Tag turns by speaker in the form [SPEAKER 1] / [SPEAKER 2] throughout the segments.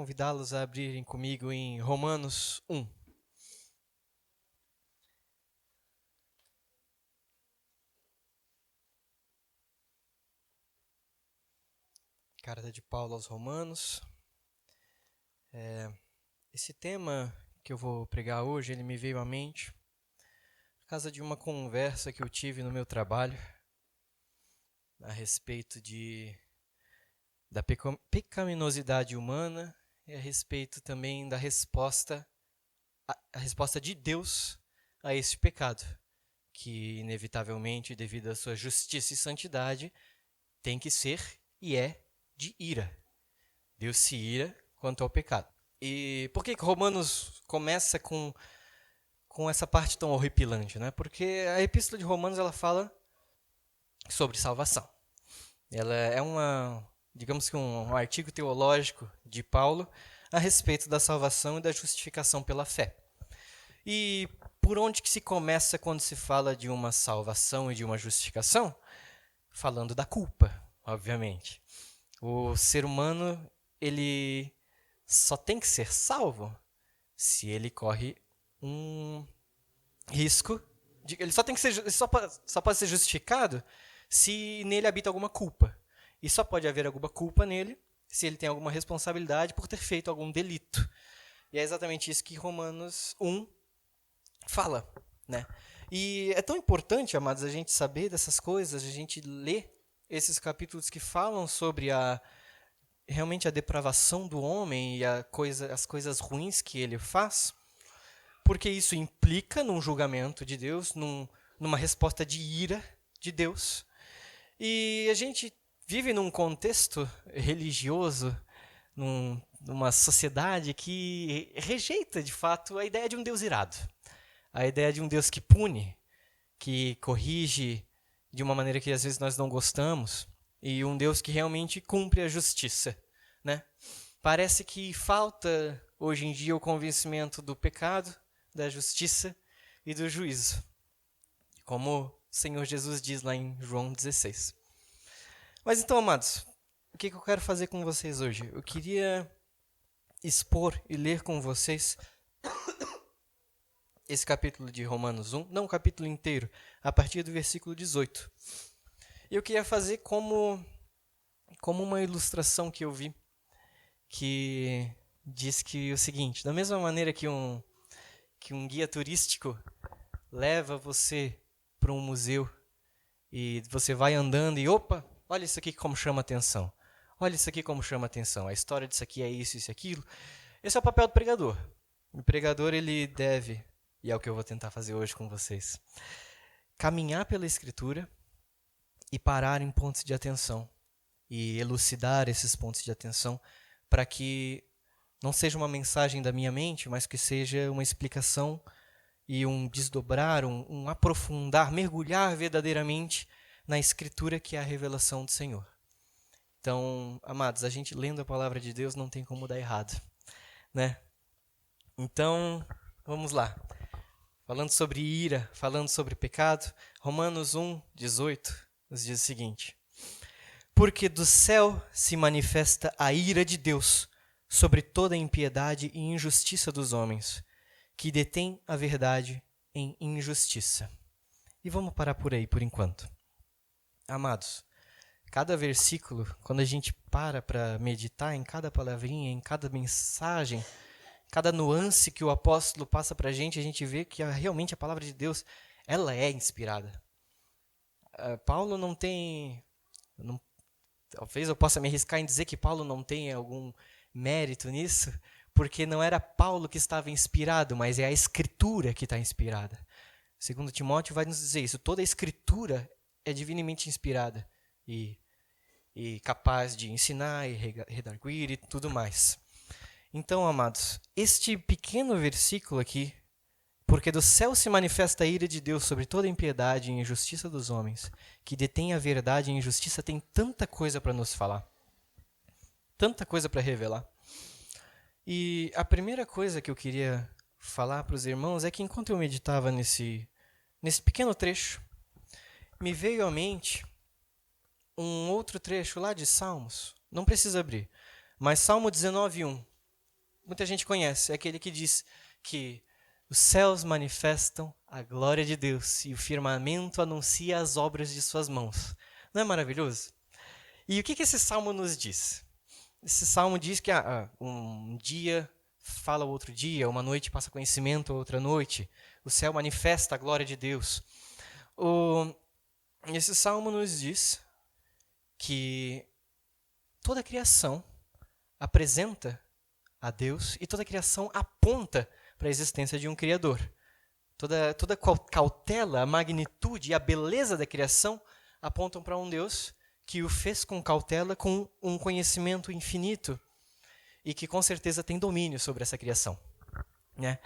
[SPEAKER 1] convidá-los a abrirem comigo em Romanos 1. Carta de Paulo aos Romanos. Esse tema que eu vou pregar hoje, ele me veio à mente por causa de uma conversa que eu tive no meu trabalho a respeito da pecaminosidade humana e a respeito também da resposta, a resposta de Deus a esse pecado, que inevitavelmente, devido à sua justiça e santidade, tem que ser e é de ira. Deus se ira quanto ao pecado. E por que Romanos começa com essa parte tão horripilante, né? Porque a Epístola de Romanos ela fala sobre salvação. Ela é digamos que um artigo teológico de Paulo a respeito da salvação e da justificação pela fé. E por onde que se começa quando se fala de uma salvação e de uma justificação? Falando da culpa, obviamente. O ser humano, ele só tem que ser salvo se ele corre um risco. Ele só pode ser justificado se nele habita alguma culpa. E só pode haver alguma culpa nele se ele tem alguma responsabilidade por ter feito algum delito. E é exatamente isso que Romanos 1 fala, né? E é tão importante, amados, a gente saber dessas coisas, a gente ler esses capítulos que falam sobre realmente a depravação do homem e as coisas ruins que ele faz, porque isso implica num julgamento de Deus, numa resposta de ira de Deus. E a gente vive num contexto religioso, numa sociedade que rejeita, de fato, a ideia de um Deus irado. A ideia de um Deus que pune, que corrige de uma maneira que às vezes nós não gostamos, e um Deus que realmente cumpre a justiça, né? Parece que falta hoje em dia o convencimento do pecado, da justiça e do juízo, como o Senhor Jesus diz lá em João 16. Mas então, amados, o que eu quero fazer com vocês hoje? Eu queria expor e ler com vocês esse capítulo de Romanos 1, não o capítulo inteiro, a partir do versículo 18. Eu queria fazer como uma ilustração que eu vi, que diz que o seguinte: da mesma maneira que um guia turístico leva você para um museu e você vai andando e opa, olha isso aqui como chama atenção. Olha isso aqui como chama atenção. A história disso aqui é isso e aquilo. Esse é o papel do pregador. O pregador ele deve, e é o que eu vou tentar fazer hoje com vocês, caminhar pela Escritura e parar em pontos de atenção e elucidar esses pontos de atenção para que não seja uma mensagem da minha mente, mas que seja uma explicação e um desdobrar, um aprofundar, mergulhar verdadeiramente na Escritura, que é a revelação do Senhor. Então, amados, a gente lendo a palavra de Deus não tem como dar errado, né? Então, vamos lá. Falando sobre ira, falando sobre pecado, Romanos 1, 18, nos diz o seguinte: porque do céu se manifesta a ira de Deus sobre toda a impiedade e injustiça dos homens, que detêm a verdade em injustiça. E vamos parar por aí por enquanto. Amados, cada versículo, quando a gente para meditar em cada palavrinha, em cada mensagem, cada nuance que o apóstolo passa para a gente vê que realmente a palavra de Deus, ela é inspirada. Paulo não tem... talvez eu possa me arriscar em dizer que Paulo não tem algum mérito nisso, porque não era Paulo que estava inspirado, mas é a Escritura que está inspirada. Segundo Timóteo vai nos dizer isso: toda a Escritura é divinamente inspirada e capaz de ensinar e redarguir e tudo mais. Então, amados, este pequeno versículo aqui, porque do céu se manifesta a ira de Deus sobre toda a impiedade e injustiça dos homens, que detém a verdade e a injustiça, tem tanta coisa para nos falar, tanta coisa para revelar. E a primeira coisa que eu queria falar para os irmãos é que enquanto eu meditava nesse pequeno trecho, me veio à mente um outro trecho lá de Salmos, não precisa abrir, mas Salmo 19:1, muita gente conhece, é aquele que diz que os céus manifestam a glória de Deus e o firmamento anuncia as obras de suas mãos. Não é maravilhoso? E o que esse salmo nos diz? Esse salmo diz que um dia fala outro dia, uma noite passa conhecimento outra noite. O céu manifesta a glória de Deus. Esse salmo nos diz que toda a criação apresenta a Deus e toda a criação aponta para a existência de um Criador. Toda cautela, a magnitude e a beleza da criação apontam para um Deus que o fez com cautela, com um conhecimento infinito e que com certeza tem domínio sobre essa criação. Né?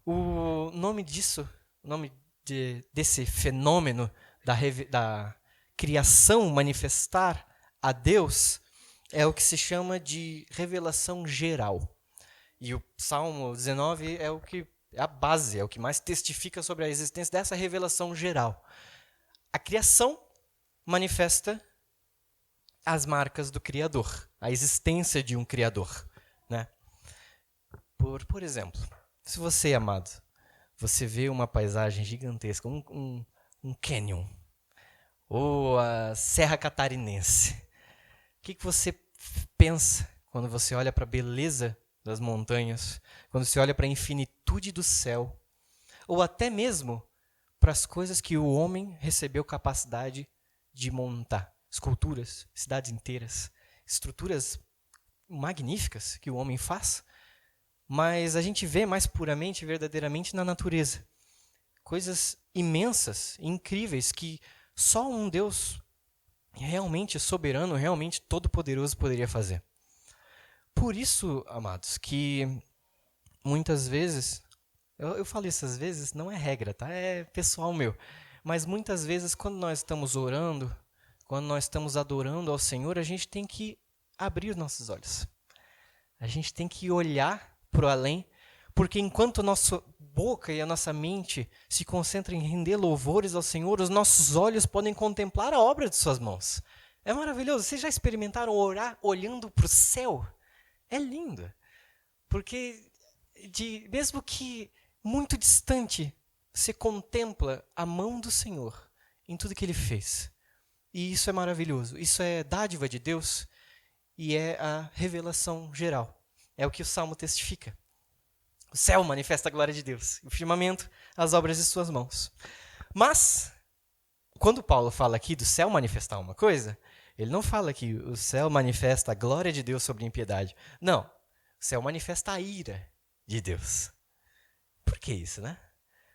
[SPEAKER 1] O nome disso, o nome desse fenômeno da criação manifestar a Deus é o que se chama de revelação geral. E o Salmo 19 é a base, é o que mais testifica sobre a existência dessa revelação geral. A criação manifesta as marcas do Criador, a existência de um Criador. Né? Por exemplo, se você, amado, você vê uma paisagem gigantesca, um canyon, ou a Serra Catarinense, o que você pensa quando você olha para a beleza das montanhas, quando você olha para a infinitude do céu, ou até mesmo para as coisas que o homem recebeu capacidade de montar? Esculturas, cidades inteiras, estruturas magníficas que o homem faz, mas a gente vê mais puramente, verdadeiramente na natureza. Coisas imensas, incríveis, que só um Deus realmente soberano, realmente todo-poderoso poderia fazer. Por isso, amados, que muitas vezes, eu falo isso às vezes, não é regra, tá? É pessoal meu. Mas muitas vezes, quando nós estamos orando, quando nós estamos adorando ao Senhor, a gente tem que abrir os nossos olhos. A gente tem que olhar para o além, porque enquanto a nossa boca e a nossa mente se concentram em render louvores ao Senhor, os nossos olhos podem contemplar a obra de suas mãos. É maravilhoso. Vocês já experimentaram orar olhando para o céu? É lindo. Porque, mesmo que muito distante, você contempla a mão do Senhor em tudo que Ele fez. E isso é maravilhoso. Isso é dádiva de Deus e é a revelação geral. É o que o Salmo testifica. O céu manifesta a glória de Deus. O firmamento, as obras de suas mãos. Mas, quando Paulo fala aqui do céu manifestar uma coisa, ele não fala que o céu manifesta a glória de Deus sobre a impiedade. Não. O céu manifesta a ira de Deus. Por que isso, né?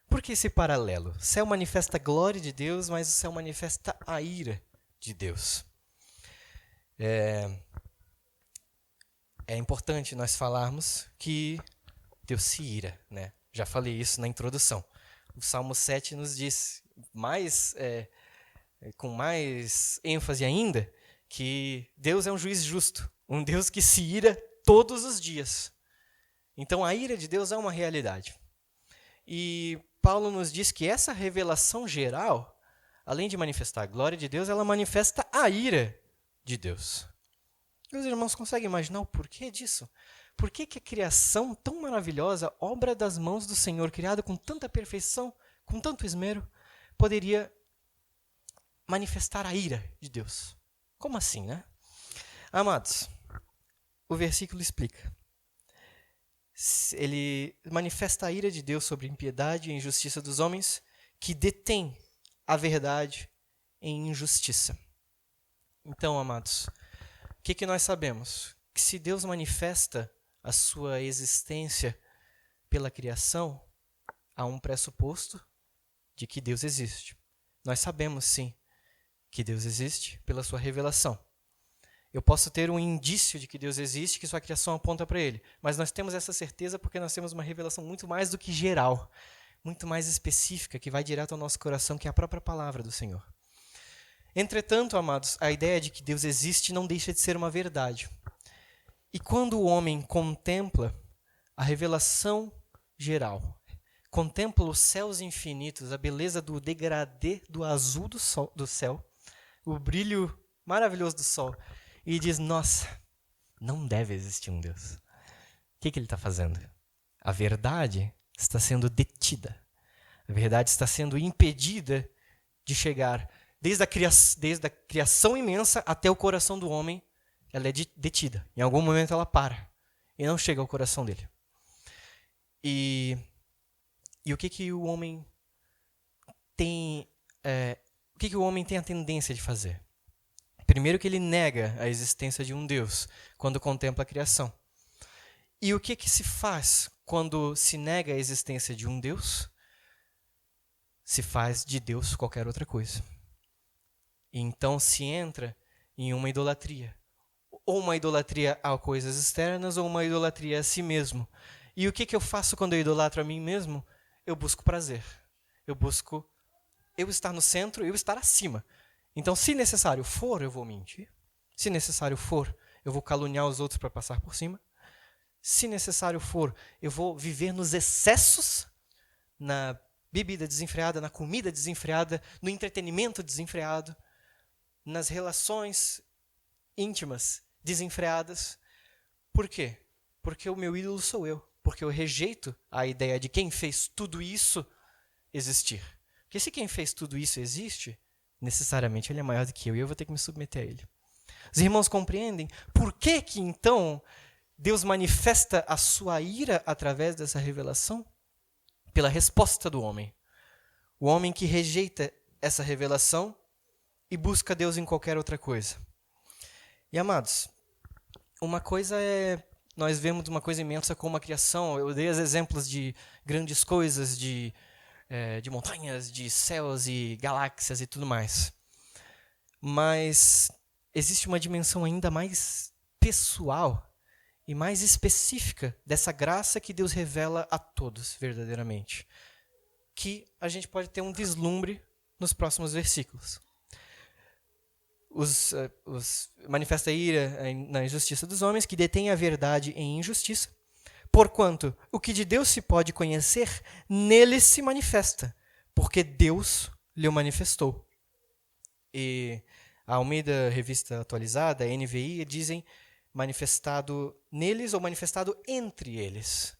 [SPEAKER 1] Por que esse paralelo? O céu manifesta a glória de Deus, mas o céu manifesta a ira de Deus. É importante nós falarmos que Deus se ira, né? Já falei isso na introdução. O Salmo 7 nos diz, com mais ênfase ainda, que Deus é um juiz justo, um Deus que se ira todos os dias. Então a ira de Deus é uma realidade. E Paulo nos diz que essa revelação geral, além de manifestar a glória de Deus, ela manifesta a ira de Deus. Meus irmãos conseguem imaginar o porquê disso? Por que a criação tão maravilhosa, obra das mãos do Senhor, criada com tanta perfeição, com tanto esmero, poderia manifestar a ira de Deus? Como assim, né? Amados, o versículo explica. Ele manifesta a ira de Deus sobre a impiedade e a injustiça dos homens que detêm a verdade em injustiça. Então, amados, o que nós sabemos? Que se Deus manifesta a sua existência pela criação, há um pressuposto de que Deus existe. Nós sabemos, sim, que Deus existe pela sua revelação. Eu posso ter um indício de que Deus existe, que sua criação aponta para Ele. Mas nós temos essa certeza porque nós temos uma revelação muito mais do que geral, muito mais específica, que vai direto ao nosso coração, que é a própria palavra do Senhor. Entretanto, amados, a ideia de que Deus existe não deixa de ser uma verdade. E quando o homem contempla a revelação geral, contempla os céus infinitos, a beleza do degradê do azul do céu, o brilho maravilhoso do sol, e diz, nossa, não deve existir um Deus. que ele está fazendo? A verdade está sendo detida. A verdade está sendo impedida de chegar desde a criação imensa até o coração do homem. Ela é detida. Em algum momento ela para e não chega ao coração dele. E o que o homem tem? O que o homem tem a tendência de fazer? Primeiro que ele nega a existência de um Deus quando contempla a criação. E o que se faz quando se nega a existência de um Deus? Se faz de Deus qualquer outra coisa. E então se entra em uma idolatria. Ou uma idolatria a coisas externas, ou uma idolatria a si mesmo. E o que eu faço quando eu idolatro a mim mesmo? Eu busco prazer. Eu busco eu estar no centro, eu estar acima. Então, se necessário for, eu vou mentir. Se necessário for, eu vou caluniar os outros para passar por cima. Se necessário for, eu vou viver nos excessos, na bebida desenfreada, na comida desenfreada, no entretenimento desenfreado, nas relações íntimas desenfreadas. Por quê? Porque o meu ídolo sou eu. Porque eu rejeito a ideia de quem fez tudo isso existir. Porque se quem fez tudo isso existe, necessariamente ele é maior do que eu e eu vou ter que me submeter a ele. Os irmãos compreendem por que então Deus manifesta a sua ira através dessa revelação? Pela resposta do homem. O homem que rejeita essa revelação e busca Deus em qualquer outra coisa. E amados, uma coisa nós vemos uma coisa imensa como a criação. Eu dei os exemplos de grandes coisas, de montanhas, de céus e galáxias e tudo mais. Mas existe uma dimensão ainda mais pessoal e mais específica dessa graça que Deus revela a todos, verdadeiramente. Que a gente pode ter um vislumbre nos próximos versículos. Manifesta a ira na injustiça dos homens, que detém a verdade em injustiça. Porquanto o que de Deus se pode conhecer, nele se manifesta, porque Deus lhe o manifestou. E a Almeida Revista Atualizada, a NVI, dizem manifestado neles ou manifestado entre eles.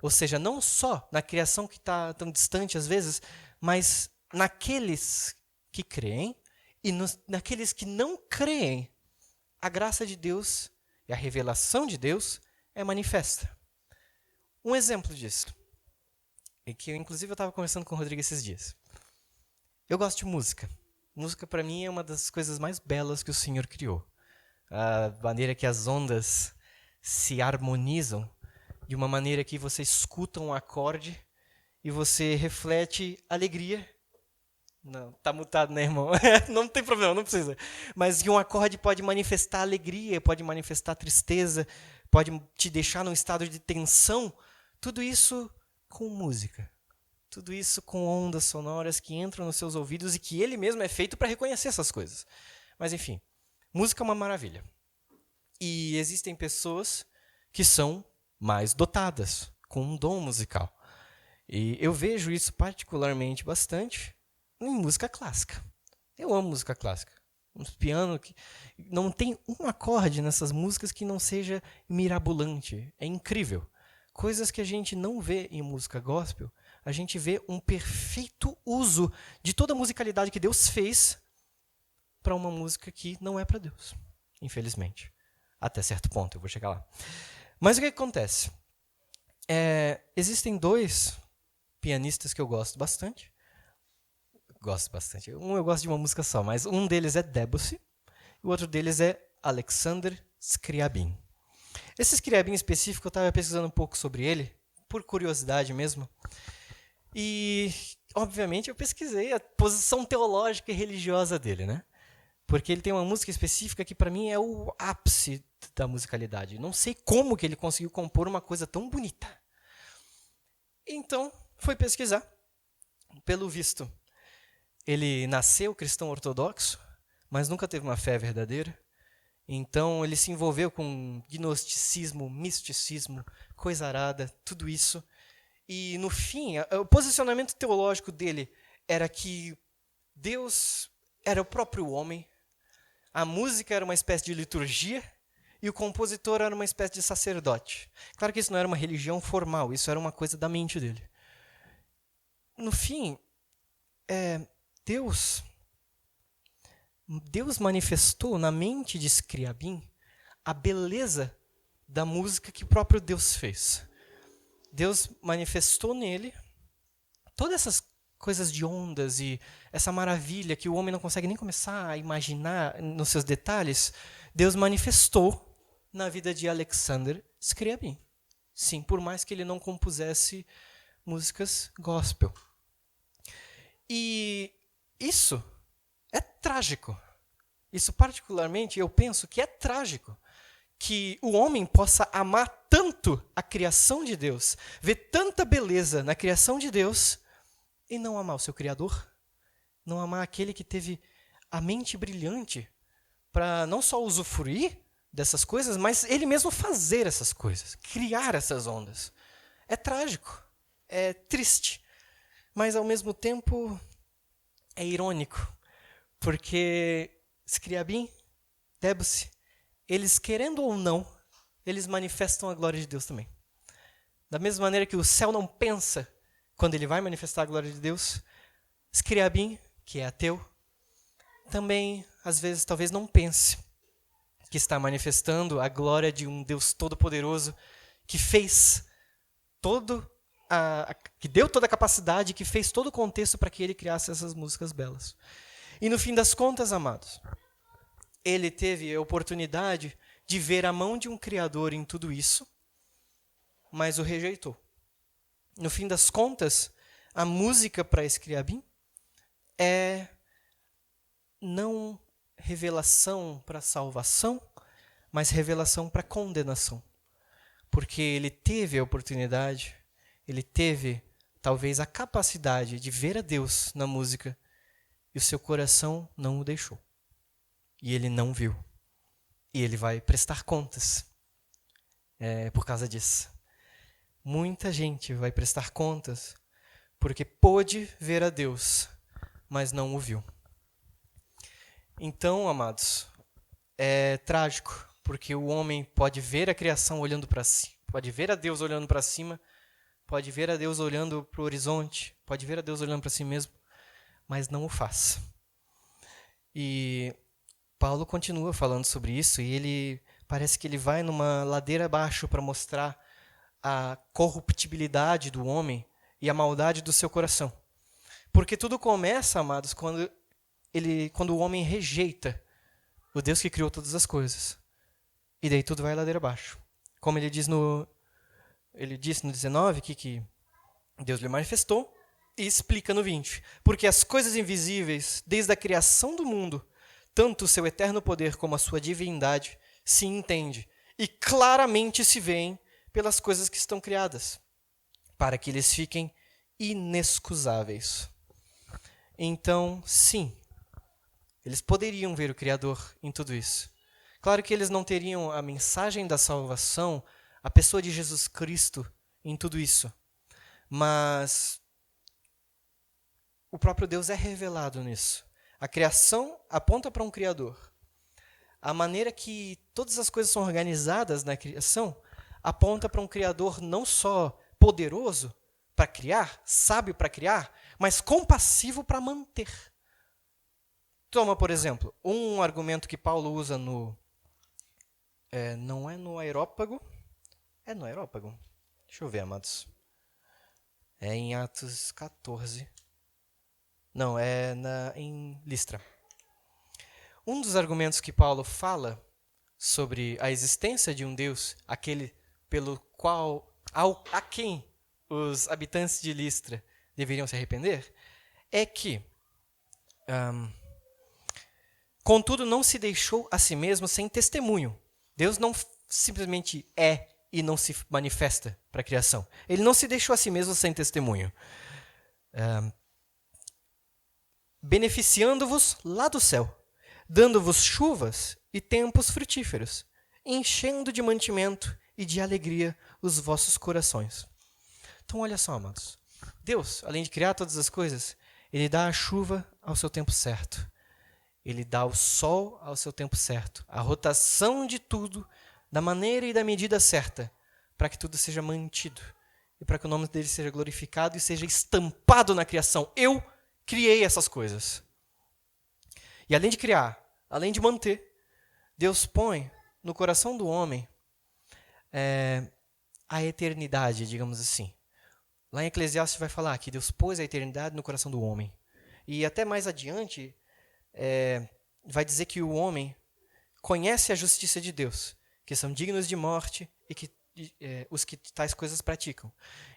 [SPEAKER 1] Ou seja, não só na criação que está tão distante às vezes, mas naqueles que creem e naqueles que não creem, a graça de Deus e a revelação de Deus é manifesta. Um exemplo disso, é que inclusive eu estava conversando com o Rodrigo esses dias. Eu gosto de música. Música, para mim, é uma das coisas mais belas que o Senhor criou. A maneira que as ondas se harmonizam, de uma maneira que você escuta um acorde e você reflete alegria. Não, tá mutado, né, irmão? Não tem problema, não precisa. Mas que um acorde pode manifestar alegria, pode manifestar tristeza, pode te deixar num estado de tensão. Tudo isso com música. Tudo isso com ondas sonoras que entram nos seus ouvidos e que ele mesmo é feito para reconhecer essas coisas. Mas, enfim, música é uma maravilha. E existem pessoas que são mais dotadas, com um dom musical. E eu vejo isso particularmente bastante em música clássica. Eu amo música clássica. Um piano que não tem um acorde nessas músicas que não seja mirabolante. É incrível. Coisas que a gente não vê em música gospel, a gente vê um perfeito uso de toda a musicalidade que Deus fez para uma música que não é para Deus, infelizmente. Até certo ponto, eu vou chegar lá. Mas o que acontece? Existem dois pianistas que eu gosto bastante. Um eu gosto de uma música só, mas um deles é Debussy e o outro deles é Alexander Scriabin. Esse Scriabin específico, eu estava pesquisando um pouco sobre ele, por curiosidade mesmo. E, obviamente, eu pesquisei a posição teológica e religiosa dele, né? Porque ele tem uma música específica que, para mim, é o ápice da musicalidade. Não sei como que ele conseguiu compor uma coisa tão bonita. Então, fui pesquisar. Pelo visto, ele nasceu cristão ortodoxo, mas nunca teve uma fé verdadeira. Então, ele se envolveu com gnosticismo, misticismo, coisa arada, tudo isso. E, no fim, o posicionamento teológico dele era que Deus era o próprio homem, a música era uma espécie de liturgia, e o compositor era uma espécie de sacerdote. Claro que isso não era uma religião formal, isso era uma coisa da mente dele. No fim, Deus manifestou na mente de Scriabin a beleza da música que o próprio Deus fez. Deus manifestou nele todas essas coisas de ondas e essa maravilha que o homem não consegue nem começar a imaginar nos seus detalhes. Deus manifestou na vida de Alexander Scriabin. Sim, por mais que ele não compusesse músicas gospel. E isso é trágico. Isso particularmente eu penso que é trágico. Que o homem possa amar tanto a criação de Deus, ver tanta beleza na criação de Deus, e não amar o seu Criador, não amar aquele que teve a mente brilhante para não só usufruir dessas coisas, mas ele mesmo fazer essas coisas, criar essas ondas. É trágico, é triste, mas ao mesmo tempo é irônico, porque Scriabin, Debussy, eles querendo ou não, eles manifestam a glória de Deus também. Da mesma maneira que o céu não pensa quando ele vai manifestar a glória de Deus, Scriabin, que é ateu, também, às vezes, talvez não pense que está manifestando a glória de um Deus todo-poderoso que fez que deu toda a capacidade, que fez todo o contexto para que ele criasse essas músicas belas. E no fim das contas, amados, ele teve a oportunidade de ver a mão de um Criador em tudo isso, mas o rejeitou. No fim das contas, a música para Scriabin é não revelação para salvação, mas revelação para condenação. Porque ele teve a oportunidade, ele teve talvez a capacidade de ver a Deus na música, e o seu coração não o deixou. E ele não viu. E ele vai prestar contas por causa disso. Muita gente vai prestar contas porque pôde ver a Deus, mas não o viu. Então, amados, é trágico, porque o homem pode ver a criação olhando para si, pode ver a Deus olhando para cima, pode ver a Deus olhando para o horizonte, pode ver a Deus olhando para si mesmo, mas não o faz. E Paulo continua falando sobre isso, e ele parece que ele vai numa ladeira abaixo para mostrar a corruptibilidade do homem e a maldade do seu coração. Porque tudo começa, amados, quando o homem rejeita o Deus que criou todas as coisas. E daí tudo vai ladeira abaixo. Como ele disse no 19, que Deus lhe manifestou, e explica no 20. Porque as coisas invisíveis, desde a criação do mundo, tanto o seu eterno poder como a sua divindade, se entende e claramente se veem pelas coisas que estão criadas, para que eles fiquem inexcusáveis. Então, sim, eles poderiam ver o Criador em tudo isso. Claro que eles não teriam a mensagem da salvação, a pessoa de Jesus Cristo em tudo isso, mas o próprio Deus é revelado nisso. A criação aponta para um Criador. A maneira que todas as coisas são organizadas na criação aponta para um Criador não só poderoso para criar, sábio para criar, mas compassivo para manter. Toma, por exemplo, um argumento que Paulo usa no... não é no Areópago? É no Areópago? Deixa eu ver, amados. É em Atos 14. Não, em Listra. Um dos argumentos que Paulo fala sobre a existência de um Deus, aquele pelo qual, a quem os habitantes de Listra deveriam se arrepender, é que, contudo, não se deixou a si mesmo sem testemunho. Deus não simplesmente é e não se manifesta para a criação. Ele não se deixou a si mesmo sem testemunho. Beneficiando-vos lá do céu, dando-vos chuvas e tempos frutíferos, enchendo de mantimento e de alegria os vossos corações. Então, olha só, amados. Deus, além de criar todas as coisas, ele dá a chuva ao seu tempo certo. Ele dá o sol ao seu tempo certo. A rotação de tudo da maneira e da medida certa, para que tudo seja mantido e para que o nome dele seja glorificado e seja estampado na criação. Eu criei essas coisas. E além de criar, além de manter, Deus põe no coração do homem a eternidade, digamos assim. Lá em Eclesiastes vai falar que Deus pôs a eternidade no coração do homem. E até mais adiante, vai dizer que o homem conhece a justiça de Deus, que são dignos de morte e que os que tais coisas praticam.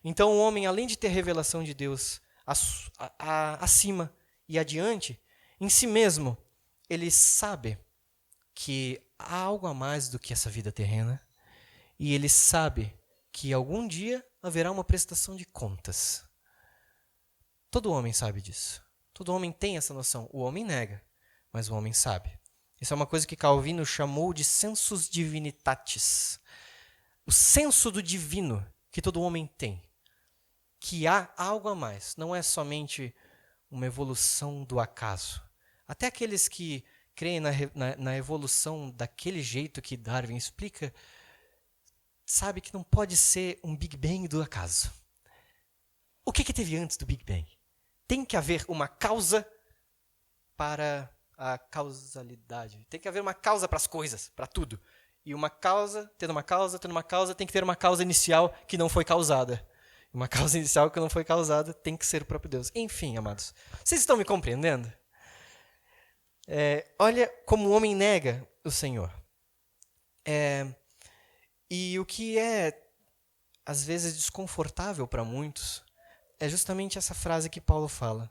[SPEAKER 1] Então o homem, além de ter revelação de Deus acima e adiante, em si mesmo, ele sabe que há algo a mais do que essa vida terrena, e ele sabe que algum dia haverá uma prestação de contas. Todo homem sabe disso. Todo homem tem essa noção. O homem nega, mas o homem sabe. Isso é uma coisa que Calvino chamou de sensus divinitatis. O senso do divino que todo homem tem. Que há algo a mais. Não é somente uma evolução do acaso. Até aqueles que creem na evolução daquele jeito que Darwin explica, sabe que não pode ser um Big Bang do acaso. O que teve antes do Big Bang? Tem que haver uma causa para a causalidade. Tem que haver uma causa para as coisas, para tudo. E uma causa, tendo uma causa, tem que ter uma causa inicial que não foi causada. Uma causa inicial que não foi causada tem que ser o próprio Deus. Enfim, amados, vocês estão me compreendendo? Olha como o homem nega o Senhor. E o que é, às vezes, desconfortável para muitos é justamente essa frase que Paulo fala,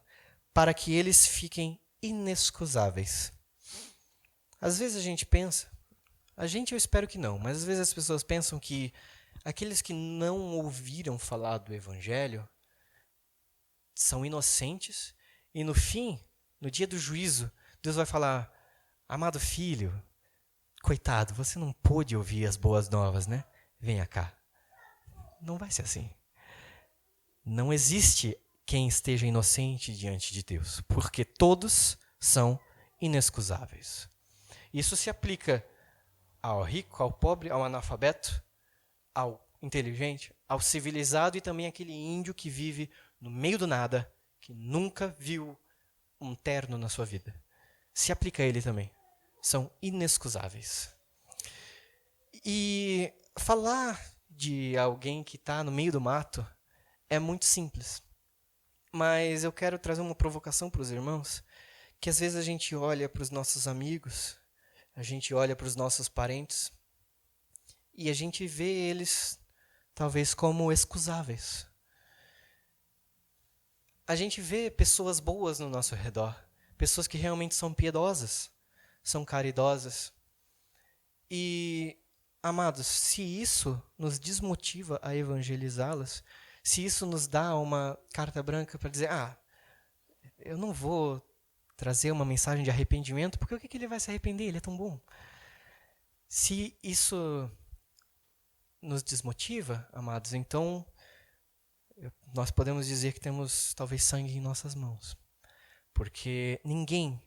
[SPEAKER 1] para que eles fiquem inexcusáveis. Às vezes a gente pensa, eu espero que não, mas às vezes as pessoas pensam que aqueles que não ouviram falar do Evangelho são inocentes e no fim, no dia do juízo, Deus vai falar, amado filho, coitado, você não pôde ouvir as boas novas, né? Venha cá. Não vai ser assim. Não existe quem esteja inocente diante de Deus, porque todos são inexcusáveis. Isso se aplica ao rico, ao pobre, ao analfabeto, ao inteligente, ao civilizado e também àquele índio que vive no meio do nada, que nunca viu um terno na sua vida. Se aplica a ele também. São inexcusáveis. E falar de alguém que está no meio do mato é muito simples. Mas eu quero trazer uma provocação para os irmãos, que às vezes a gente olha para os nossos amigos, a gente olha para os nossos parentes, e a gente vê eles talvez como excusáveis. A gente vê pessoas boas no nosso redor, pessoas que realmente são piedosas, são caridosas. E, amados, se isso nos desmotiva a evangelizá-las, se isso nos dá uma carta branca para dizer, eu não vou trazer uma mensagem de arrependimento, porque o que ele vai se arrepender? Ele é tão bom. Se isso nos desmotiva, amados, então nós podemos dizer que temos talvez sangue em nossas mãos. Porque ninguém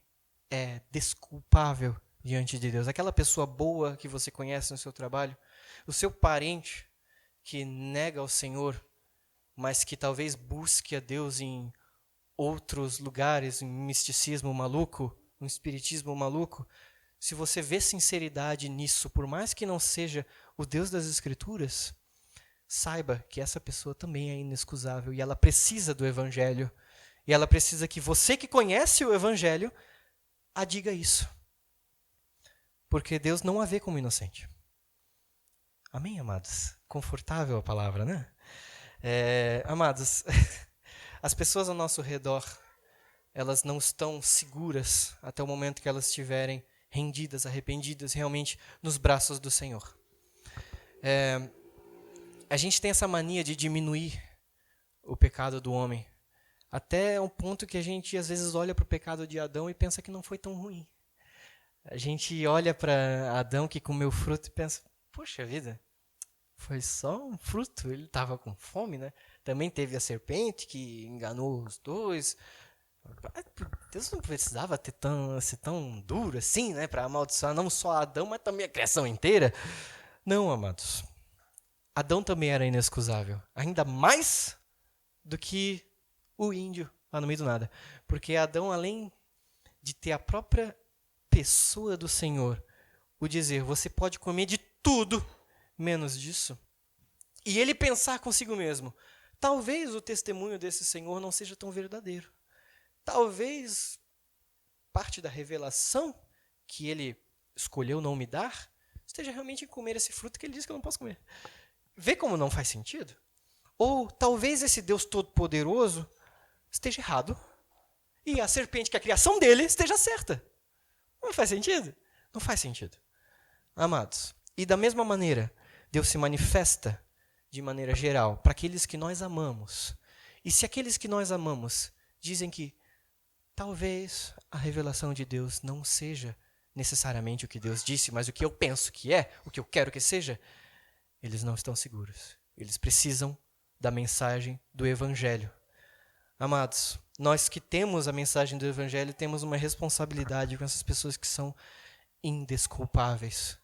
[SPEAKER 1] é desculpável diante de Deus. Aquela pessoa boa que você conhece no seu trabalho, o seu parente que nega ao Senhor, mas que talvez busque a Deus em outros lugares, um misticismo maluco, um espiritismo maluco, se você vê sinceridade nisso, por mais que não seja o Deus das Escrituras, saiba que essa pessoa também é inexcusável e ela precisa do Evangelho. E ela precisa que você que conhece o Evangelho a diga isso. Porque Deus não a vê como inocente. Amém, amados? Confortável a palavra, né? Amados, as pessoas ao nosso redor, elas não estão seguras até o momento que elas estiverem rendidas, arrependidas, realmente nos braços do Senhor. A gente tem essa mania de diminuir o pecado do homem, até um ponto que a gente às vezes olha para o pecado de Adão e pensa que não foi tão ruim. A gente olha para Adão que comeu fruto e pensa, poxa vida, foi só um fruto, ele estava com fome, né? Também teve a serpente que enganou os dois. Deus não precisava ser tão duro assim, né? Para amaldiçoar não só Adão, mas também a criação inteira. Não, amados. Adão também era inexcusável. Ainda mais do que o índio lá no meio do nada. Porque Adão, além de ter a própria pessoa do Senhor, o dizer, você pode comer de tudo, menos disso. E ele pensar consigo mesmo, talvez o testemunho desse Senhor não seja tão verdadeiro. Talvez parte da revelação que ele escolheu não me dar esteja realmente em comer esse fruto que ele disse que eu não posso comer. Vê como não faz sentido? Ou talvez esse Deus Todo-Poderoso esteja errado e a serpente, que é a criação dele, esteja certa. Não faz sentido? Não faz sentido. Amados, e da mesma maneira, Deus se manifesta de maneira geral para aqueles que nós amamos. E se aqueles que nós amamos dizem que talvez a revelação de Deus não seja necessariamente o que Deus disse, mas o que eu penso que é, o que eu quero que seja, eles não estão seguros. Eles precisam da mensagem do Evangelho. Amados, nós que temos a mensagem do Evangelho temos uma responsabilidade com essas pessoas que são indesculpáveis,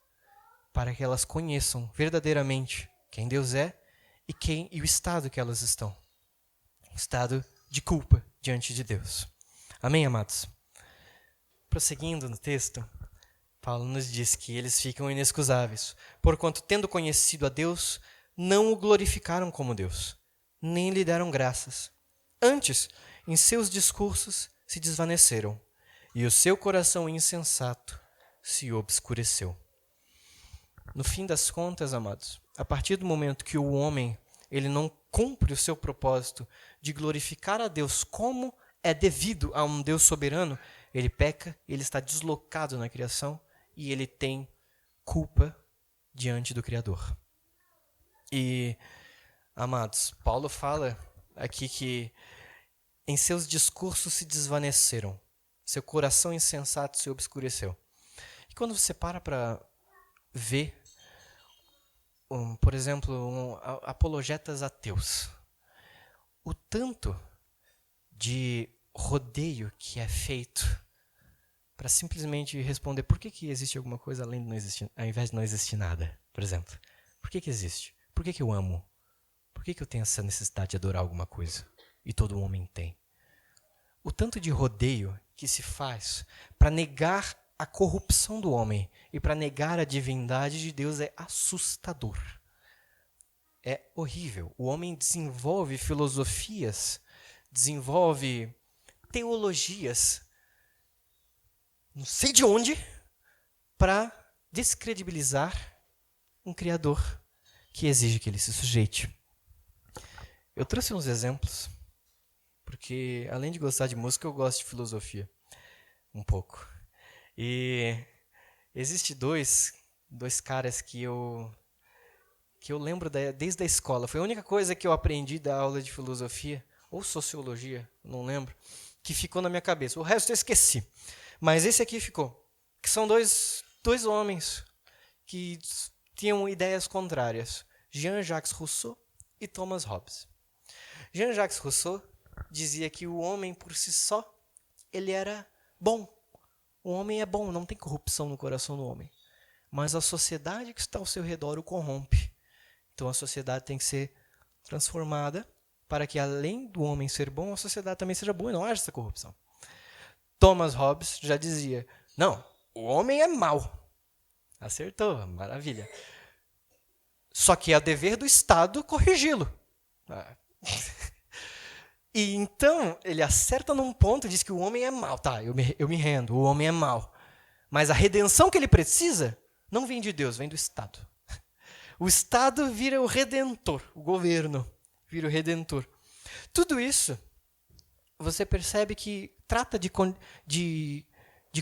[SPEAKER 1] para que elas conheçam verdadeiramente quem Deus é e o estado que elas estão. Um estado de culpa diante de Deus. Amém, amados? Prosseguindo no texto, Paulo nos diz que eles ficam inexcusáveis, porquanto, tendo conhecido a Deus, não o glorificaram como Deus, nem lhe deram graças. Antes, em seus discursos se desvaneceram, e o seu coração insensato se obscureceu. No fim das contas, amados, a partir do momento que o homem ele não cumpre o seu propósito de glorificar a Deus como é devido a um Deus soberano, ele peca, ele está deslocado na criação e ele tem culpa diante do Criador. E, amados, Paulo fala aqui que em seus discursos se desvaneceram, seu coração insensato se obscureceu. E quando você para ver, por exemplo, apologetas ateus, o tanto de rodeio que é feito para simplesmente responder por que existe alguma coisa além de não existir, ao invés de não existir nada, por exemplo. Por que existe? Por que eu amo? Por que eu tenho essa necessidade de adorar alguma coisa? E todo homem tem. O tanto de rodeio que se faz para negar a corrupção do homem e para negar a divindade de Deus é assustador. É horrível. O homem desenvolve filosofias, desenvolve teologias, não sei de onde, para descredibilizar um Criador que exige que ele se sujeite. Eu trouxe uns exemplos, porque além de gostar de música, eu gosto de filosofia, um pouco. E existe dois caras que eu lembro desde a escola. Foi a única coisa que eu aprendi da aula de filosofia, ou sociologia, não lembro, que ficou na minha cabeça. O resto eu esqueci. Mas esse aqui ficou. Que são dois homens que tinham ideias contrárias. Jean-Jacques Rousseau e Thomas Hobbes. Jean-Jacques Rousseau dizia que o homem por si só, ele era bom. O homem é bom, não tem corrupção no coração do homem. Mas a sociedade que está ao seu redor o corrompe. Então a sociedade tem que ser transformada para que, além do homem ser bom, a sociedade também seja boa e não haja essa corrupção. Thomas Hobbes já dizia, não, o homem é mau. Acertou, maravilha. Só que é dever do Estado corrigi-lo. E então ele acerta num ponto e diz que o homem é mau. Tá, eu me rendo, o homem é mau. Mas a redenção que ele precisa não vem de Deus, vem do Estado. O Estado vira o redentor, o governo vira o redentor. Tudo isso, você percebe que trata de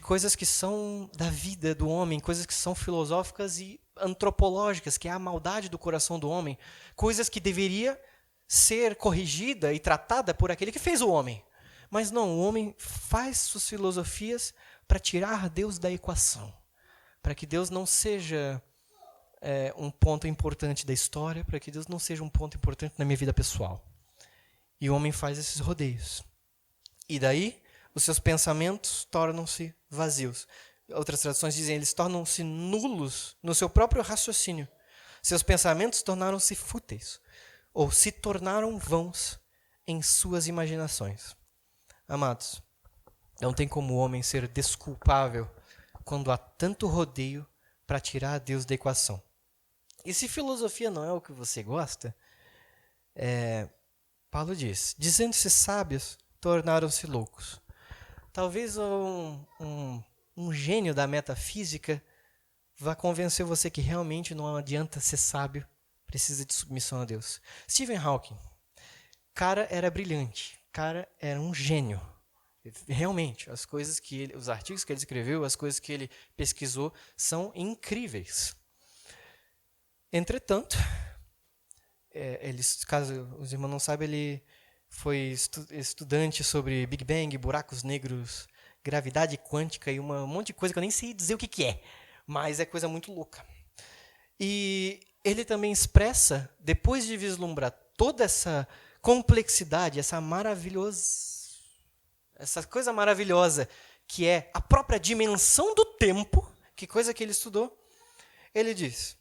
[SPEAKER 1] coisas que são da vida do homem, coisas que são filosóficas e antropológicas, que é a maldade do coração do homem, coisas que deveria ser corrigida e tratada por aquele que fez o homem. Mas não, o homem faz suas filosofias para tirar Deus da equação, para que Deus não seja um ponto importante da história, para que Deus não seja um ponto importante na minha vida pessoal. E o homem faz esses rodeios. E daí, os seus pensamentos tornam-se vazios. Outras traduções dizem, eles tornam-se nulos no seu próprio raciocínio. Seus pensamentos tornaram-se fúteis, ou se tornaram vãos em suas imaginações. Amados, não tem como o homem ser desculpável quando há tanto rodeio para tirar Deus da equação. E se filosofia não é o que você gosta, Paulo diz, dizendo-se sábios, tornaram-se loucos. Talvez um gênio da metafísica vá convencer você que realmente não adianta ser sábio, precisa de submissão a Deus. Stephen Hawking, cara era brilhante, cara era um gênio. Realmente, os artigos que ele escreveu, as coisas que ele pesquisou são incríveis. Entretanto, caso os irmãos não saibam, ele foi estudante sobre Big Bang, buracos negros, gravidade quântica e um monte de coisa que eu nem sei dizer o que é, mas é coisa muito louca. E ele também expressa, depois de vislumbrar toda essa complexidade, essa coisa maravilhosa que é a própria dimensão do tempo, que coisa que ele estudou, ele diz: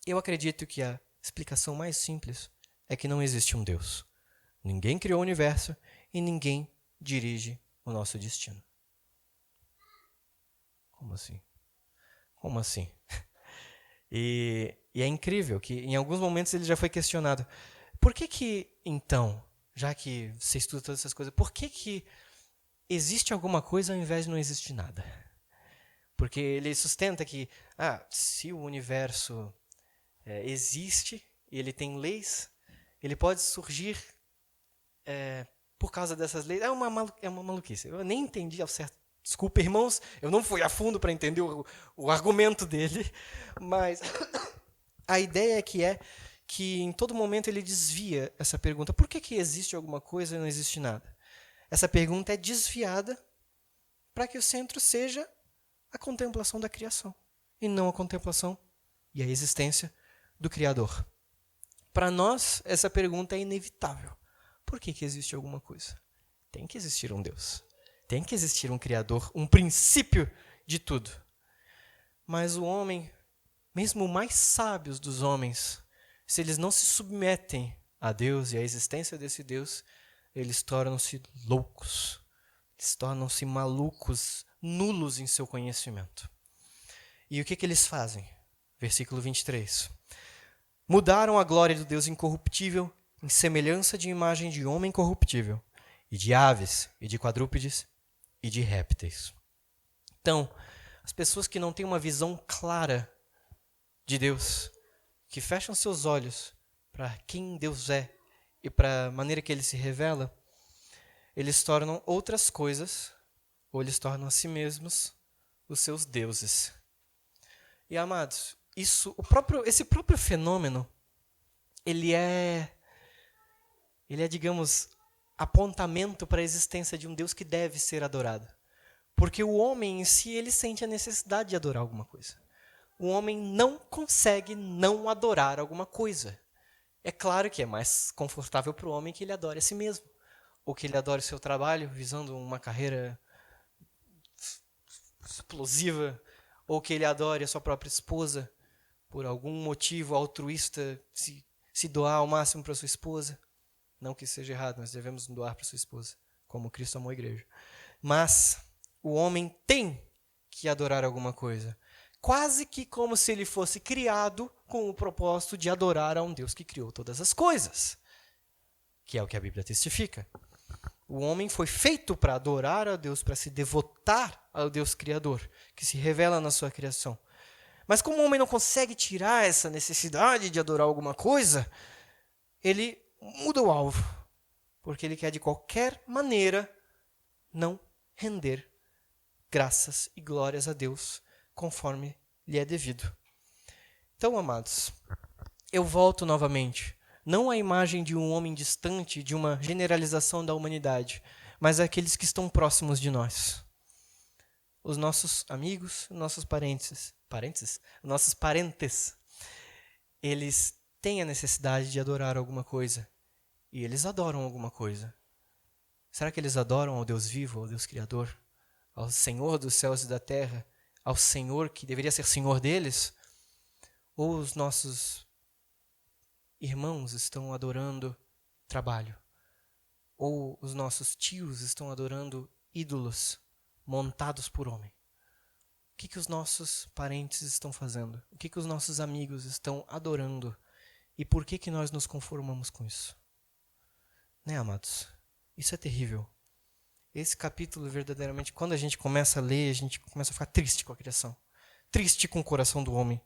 [SPEAKER 1] eu acredito que a explicação mais simples é que não existe um Deus. Ninguém criou o universo e ninguém dirige o nosso destino. Como assim? Como assim? E é incrível que em alguns momentos ele já foi questionado. Por que então, já que você estuda todas essas coisas, por que existe alguma coisa ao invés de não existir nada? Porque ele sustenta que se o universo existe e ele tem leis, ele pode surgir por causa dessas leis. É uma maluquice. Eu nem entendi ao certo. Desculpa, irmãos, eu não fui a fundo para entender o argumento dele, mas a ideia que em todo momento ele desvia essa pergunta. Por que existe alguma coisa e não existe nada? Essa pergunta é desviada para que o centro seja a contemplação da criação e não a contemplação e a existência do Criador. Para nós, essa pergunta é inevitável. Por que existe alguma coisa? Tem que existir um Deus. Tem que existir um Criador, um princípio de tudo. Mas o homem, mesmo o mais sábios dos homens, se eles não se submetem a Deus e à existência desse Deus, eles tornam-se loucos. Eles tornam-se malucos, nulos em seu conhecimento. E o que eles fazem? Versículo 23. Mudaram a glória do Deus incorruptível em semelhança de imagem de homem corruptível, e de aves, e de quadrúpedes, e de répteis. Então, as pessoas que não têm uma visão clara de Deus, que fecham seus olhos para quem Deus é e para a maneira que Ele se revela, eles tornam outras coisas, ou eles tornam a si mesmos os seus deuses. E, amados, esse próprio fenômeno, ele é, digamos, apontamento para a existência de um Deus que deve ser adorado. Porque o homem em si, ele sente a necessidade de adorar alguma coisa. O homem não consegue não adorar alguma coisa. É claro que é mais confortável para o homem que ele adore a si mesmo. Ou que ele adore o seu trabalho, visando uma carreira explosiva. Ou que ele adore a sua própria esposa, por algum motivo altruísta, se doar ao máximo para sua esposa. Não que isso seja errado, nós devemos doar para sua esposa, como Cristo amou a igreja. Mas o homem tem que adorar alguma coisa. Quase que como se ele fosse criado com o propósito de adorar a um Deus que criou todas as coisas. Que é o que a Bíblia testifica. O homem foi feito para adorar a Deus, para se devotar ao Deus Criador, que se revela na sua criação. Mas como o homem não consegue tirar essa necessidade de adorar alguma coisa, ele muda o alvo, porque ele quer de qualquer maneira não render graças e glórias a Deus conforme lhe é devido. Então, amados, eu volto novamente, não à imagem de um homem distante, de uma generalização da humanidade, mas àqueles que estão próximos de nós. Os nossos amigos, nossos parentes, eles têm a necessidade de adorar alguma coisa. E eles adoram alguma coisa. Será que eles adoram ao Deus vivo, ao Deus Criador? Ao Senhor dos céus e da terra? Ao Senhor que deveria ser Senhor deles? Ou os nossos irmãos estão adorando trabalho. Ou os nossos tios estão adorando ídolos montados por homem. O que os nossos parentes estão fazendo? O que os nossos amigos estão adorando? E por que nós nos conformamos com isso? Né, amados? Isso é terrível. Esse capítulo, verdadeiramente, quando a gente começa a ler, a gente começa a ficar triste com a criação. Triste com o coração do homem.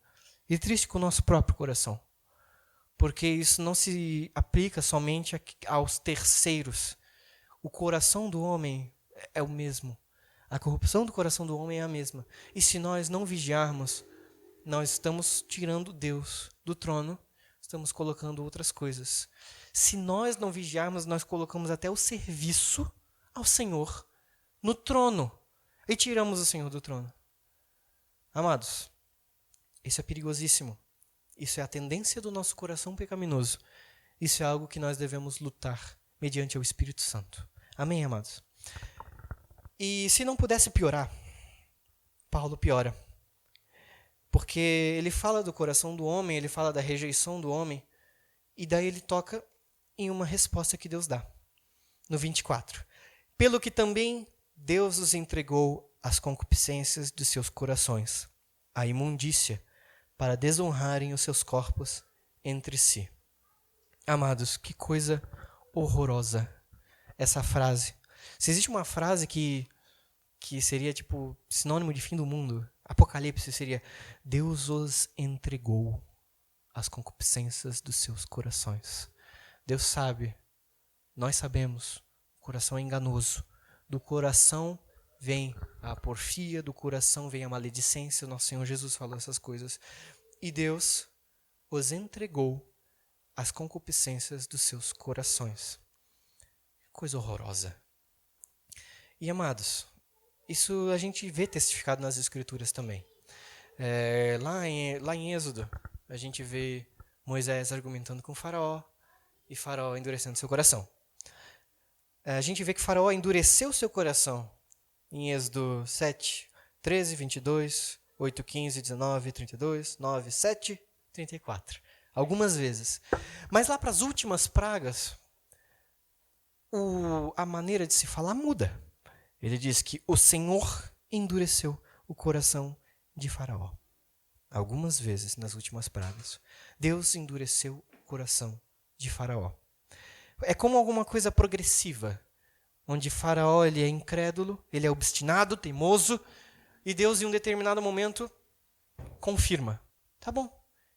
[SPEAKER 1] E triste com o nosso próprio coração. Porque isso não se aplica somente aos terceiros. O coração do homem é o mesmo. A corrupção do coração do homem é a mesma. E se nós não vigiarmos, nós estamos tirando Deus do trono, estamos colocando outras coisas. Se nós não vigiarmos, nós colocamos até o serviço ao Senhor no trono e tiramos o Senhor do trono. Amados, isso é perigosíssimo. Isso é a tendência do nosso coração pecaminoso. Isso é algo que nós devemos lutar mediante o Espírito Santo. Amém, amados? E se não pudesse piorar, Paulo piora. Porque ele fala do coração do homem, ele fala da rejeição do homem, e daí ele toca em uma resposta que Deus dá. No 24. Pelo que também Deus os entregou às concupiscências de seus corações, à imundícia, para desonrarem os seus corpos entre si. Amados, que coisa horrorosa essa frase. Se existe uma frase que seria tipo sinônimo de fim do mundo, Apocalipse seria: Deus os entregou às concupiscências dos seus corações. Deus sabe, nós sabemos, o coração é enganoso. Do coração vem a porfia, do coração vem a maledicência. Nosso Senhor Jesus falou essas coisas. E Deus os entregou às concupiscências dos seus corações. Coisa horrorosa. E, amados, isso a gente vê testificado nas Escrituras também. Lá em Êxodo, a gente vê Moisés argumentando com Faraó e Faraó endurecendo seu coração. A gente vê que Faraó endureceu seu coração em Êxodo 7, 13, 22, 8, 15, 19, 32, 9, 7, 34. Algumas vezes. Mas lá para as últimas pragas, a maneira de se falar muda. Ele diz que o Senhor endureceu o coração de Faraó. Algumas vezes nas últimas pragas. Deus endureceu o coração de Faraó. É como alguma coisa progressiva, onde Faraó ele é incrédulo, ele é obstinado, teimoso, e Deus em um determinado momento confirma. Tá bom,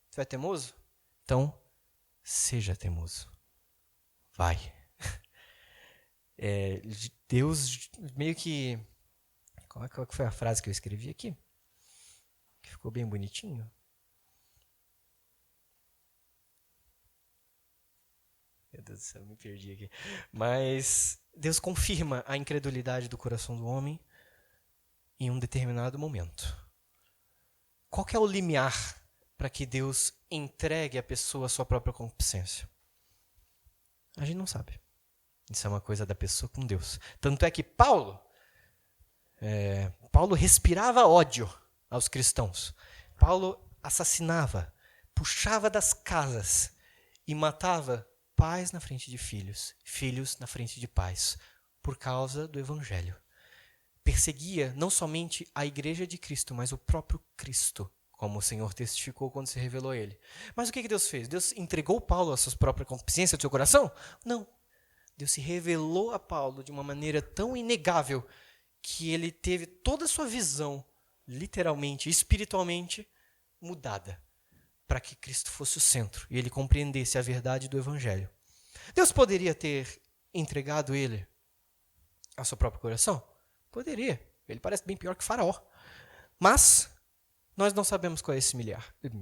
[SPEAKER 1] você é teimoso? Então, seja teimoso. Vai. Deus meio que... Qual que foi a frase que eu escrevi aqui? Que ficou bem bonitinho. Meu Deus do céu, me perdi aqui. Mas Deus confirma a incredulidade do coração do homem em um determinado momento. Qual que é o limiar para que Deus entregue a pessoa à sua própria concupiscência? A gente não sabe. Isso é uma coisa da pessoa com Deus. Tanto é que Paulo respirava ódio aos cristãos. Paulo assassinava, puxava das casas e matava pais na frente de filhos, filhos na frente de pais, por causa do Evangelho. Perseguia não somente a igreja de Cristo, mas o próprio Cristo, como o Senhor testificou quando se revelou a ele. Mas o que Deus fez? Deus entregou Paulo à sua própria concupiscência do seu coração? Não. Deus se revelou a Paulo de uma maneira tão inegável que ele teve toda a sua visão, literalmente, espiritualmente, mudada, para que Cristo fosse o centro e ele compreendesse a verdade do Evangelho. Deus poderia ter entregado ele ao seu próprio coração? Poderia. Ele parece bem pior que Faraó. Mas nós não sabemos qual é esse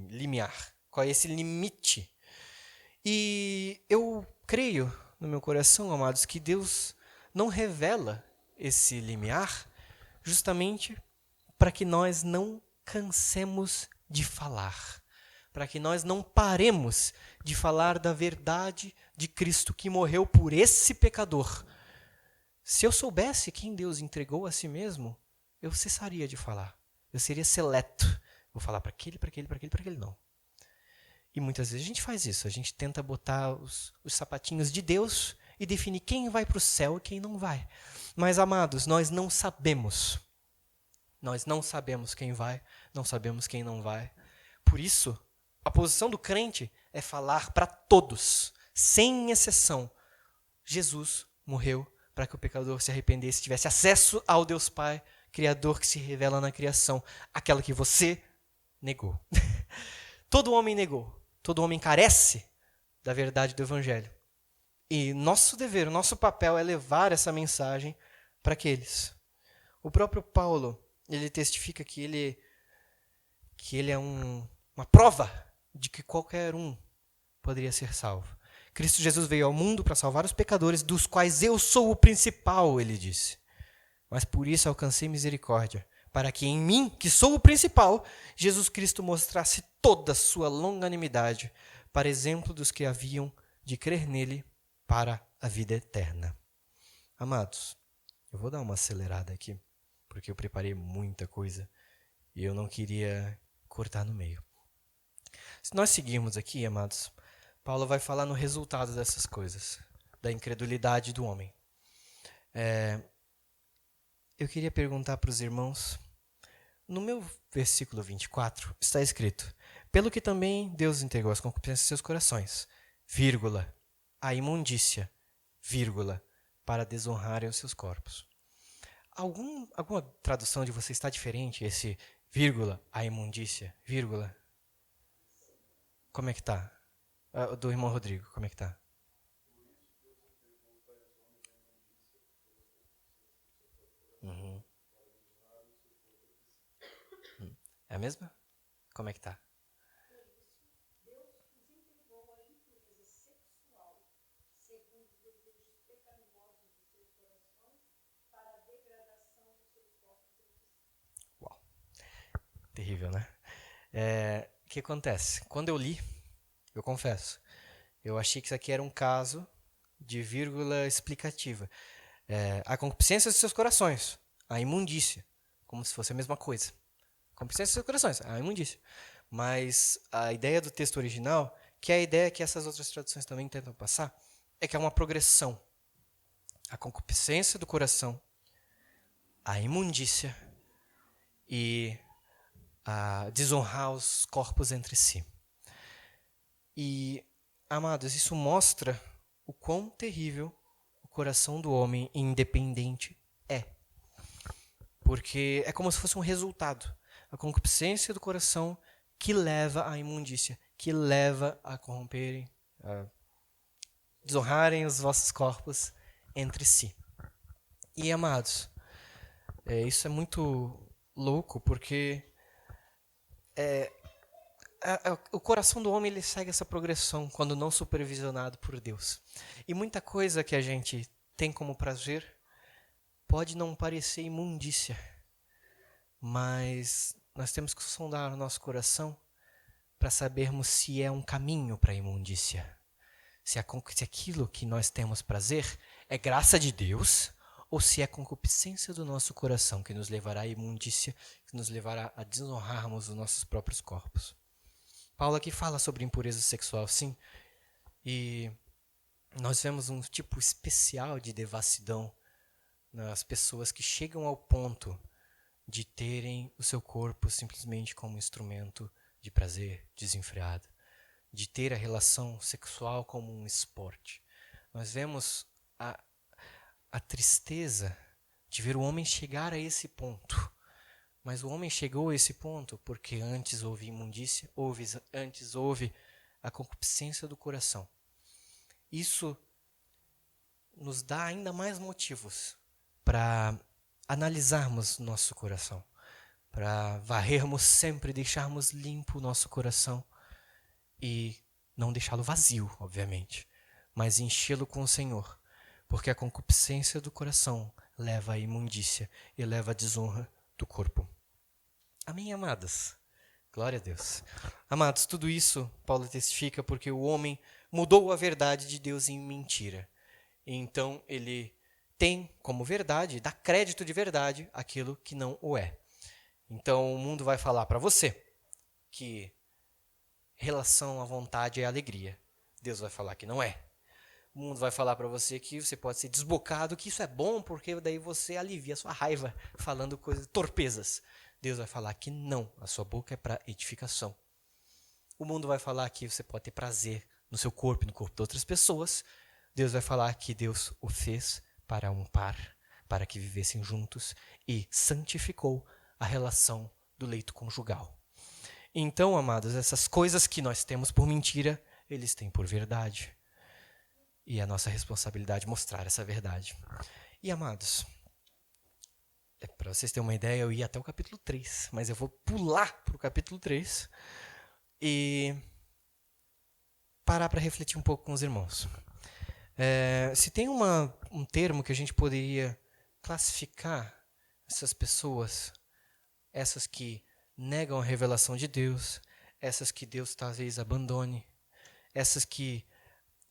[SPEAKER 1] limiar, qual é esse limite. E eu creio no meu coração, amados, que Deus não revela esse limiar justamente para que nós não cansemos de falar, para que nós não paremos de falar da verdade de Cristo que morreu por esse pecador. Se eu soubesse quem Deus entregou a si mesmo, eu cessaria de falar. Eu seria seleto. Vou falar para aquele, não. E muitas vezes a gente faz isso, a gente tenta botar os sapatinhos de Deus e definir quem vai para o céu e quem não vai. Mas, amados, nós não sabemos. Nós não sabemos quem vai, não sabemos quem não vai. Por isso, a posição do crente é falar para todos, sem exceção. Jesus morreu para que o pecador se arrependesse, tivesse acesso ao Deus Pai, Criador que se revela na criação, aquela que você negou. Todo homem negou, todo homem carece da verdade do Evangelho. E nosso dever, o nosso papel é levar essa mensagem para aqueles. O próprio Paulo, ele testifica que ele é uma prova de que qualquer um poderia ser salvo. Cristo Jesus veio ao mundo para salvar os pecadores, dos quais eu sou o principal, ele disse. Mas por isso alcancei misericórdia, para que em mim, que sou o principal, Jesus Cristo mostrasse toda a sua longanimidade, para exemplo dos que haviam de crer nele para a vida eterna. Amados, eu vou dar uma acelerada aqui, porque eu preparei muita coisa e eu não queria cortar no meio. Se nós seguirmos aqui, amados, Paulo vai falar no resultado dessas coisas, da incredulidade do homem. Eu queria perguntar para os irmãos, no meu versículo 24 está escrito: pelo que também Deus entregou as concupiscências de seus corações, vírgula, a imundícia, vírgula, para desonrarem os seus corpos. Alguma tradução de você está diferente, esse vírgula, a imundícia, vírgula? Como é que está? Do irmão Rodrigo, como é que está? Uhum. É a mesma? Como é que está? Uau. Terrível, né? O que acontece? Quando eu li, eu confesso, eu achei que isso aqui era um caso de vírgula explicativa. A concupiscência dos seus corações, a imundícia, como se fosse a mesma coisa. Concupiscência dos seus corações, a imundícia. Mas a ideia do texto original, que é a ideia que essas outras traduções também tentam passar, é que é uma progressão. A concupiscência do coração, a imundícia e a desonrar os corpos entre si. E, amados, isso mostra o quão terrível o coração do homem independente é. Porque é como se fosse um resultado. A concupiscência do coração que leva à imundícia, que leva a corromperem, a desonrarem os vossos corpos entre si. E, amados, isso é muito louco, porque o coração do homem ele segue essa progressão quando não supervisionado por Deus. E muita coisa que a gente tem como prazer pode não parecer imundícia, mas nós temos que sondar o nosso coração para sabermos se é um caminho para a imundícia. Se aquilo que nós temos prazer é graça de Deus ou se é concupiscência do nosso coração que nos levará à imundícia, que nos levará a desonrarmos os nossos próprios corpos. Paulo aqui fala sobre impureza sexual, sim, e nós vemos um tipo especial de devassidão nas pessoas que chegam ao ponto de terem o seu corpo simplesmente como instrumento de prazer desenfreado, de ter a relação sexual como um esporte. Nós vemos a tristeza de ver o homem chegar a esse ponto. Mas o homem chegou a esse ponto porque antes houve imundícia, antes houve a concupiscência do coração. Isso nos dá ainda mais motivos para analisarmos nosso coração, para varrermos sempre, deixarmos limpo o nosso coração e não deixá-lo vazio, obviamente, mas enchê-lo com o Senhor, porque a concupiscência do coração leva à imundícia e leva à desonra do corpo. Amém, amadas? Glória a Deus. Amados, tudo isso Paulo testifica porque o homem mudou a verdade de Deus em mentira. Então ele tem como verdade, dá crédito de verdade aquilo que não o é. Então o mundo vai falar para você que relação à vontade é alegria. Deus vai falar que não é. O mundo vai falar para você que você pode ser desbocado, que isso é bom, porque daí você alivia a sua raiva falando coisas, torpezas. Deus vai falar que não, a sua boca é para edificação. O mundo vai falar que você pode ter prazer no seu corpo e no corpo de outras pessoas. Deus vai falar que Deus o fez para um par, para que vivessem juntos e santificou a relação do leito conjugal. Então, amados, essas coisas que nós temos por mentira, eles têm por verdade. E é a nossa responsabilidade mostrar essa verdade. E, amados, para vocês terem uma ideia, eu ia até o capítulo 3, mas eu vou pular para o capítulo 3 e parar para refletir um pouco com os irmãos. Se tem um termo que a gente poderia classificar essas pessoas, essas que negam a revelação de Deus, essas que Deus talvez abandone, essas que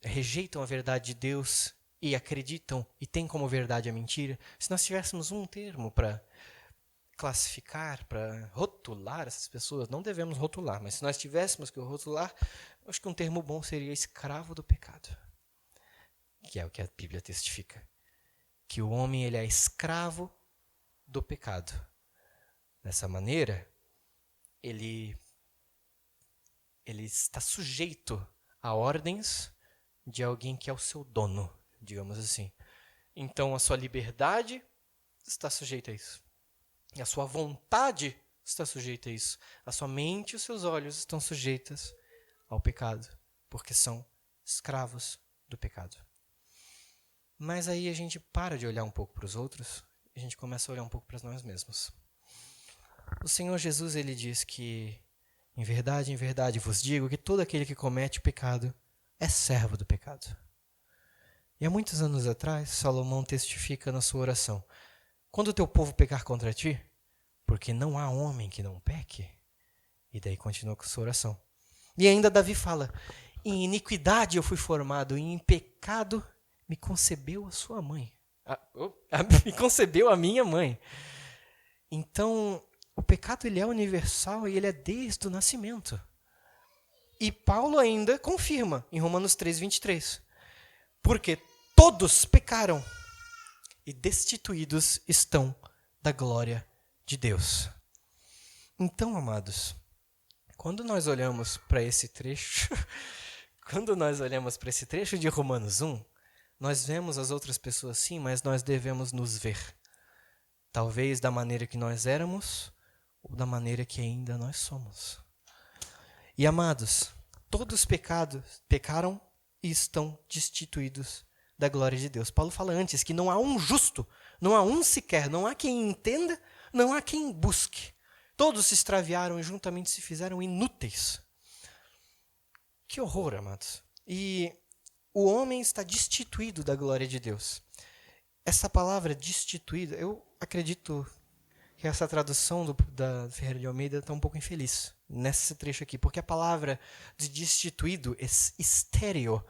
[SPEAKER 1] rejeitam a verdade de Deus e acreditam e têm como verdade a mentira, se nós tivéssemos um termo para classificar, para rotular essas pessoas, não devemos rotular, mas se nós tivéssemos que rotular, acho que um termo bom seria escravo do pecado, que é o que a Bíblia testifica, que o homem ele é escravo do pecado. Dessa maneira, ele está sujeito a ordens de alguém que é o seu dono, digamos assim. Então, a sua liberdade está sujeita a isso. A sua vontade está sujeita a isso. A sua mente e os seus olhos estão sujeitas ao pecado, porque são escravos do pecado. Mas aí a gente para de olhar um pouco para os outros e a gente começa a olhar um pouco para nós mesmos. O Senhor Jesus, ele diz que, em verdade vos digo que todo aquele que comete pecado é servo do pecado. E há muitos anos atrás, Salomão testifica na sua oração: quando o teu povo pecar contra ti, porque não há homem que não peque. E daí continua com a sua oração. E ainda Davi fala: em iniquidade eu fui formado, e em pecado me concebeu a sua mãe. Me concebeu a minha mãe. Então, o pecado ele é universal e ele é desde o nascimento. E Paulo ainda confirma em Romanos 3:23. Porque todos pecaram e destituídos estão da glória de Deus. Então, amados, quando nós olhamos para esse trecho, de Romanos 1, nós vemos as outras pessoas sim, mas nós devemos nos ver. Talvez da maneira que nós éramos ou da maneira que ainda nós somos. E, amados, todos pecaram e estão destituídos da glória de Deus. Paulo fala antes que não há um justo, não há um sequer, não há quem entenda, não há quem busque. Todos se extraviaram e juntamente se fizeram inúteis. Que horror, amados. E o homem está destituído da glória de Deus. Essa palavra destituído, eu acredito que essa tradução da Ferreira de Almeida está um pouco infeliz nesse trecho aqui, porque a palavra de destituído, estéreo,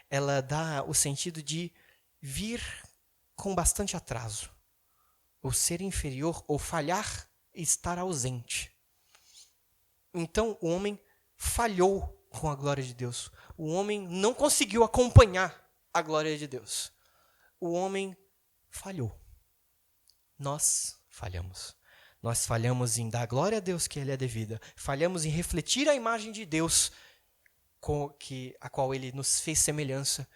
[SPEAKER 1] ela dá o sentido de vir com bastante atraso, ou ser inferior, ou falhar e estar ausente. Então, o homem falhou com a glória de Deus. O homem não conseguiu acompanhar a glória de Deus. O homem falhou. Nós falhamos. Nós falhamos em dar glória a Deus que Ele é devida. Falhamos em refletir a imagem de Deus a qual Ele nos fez semelhança.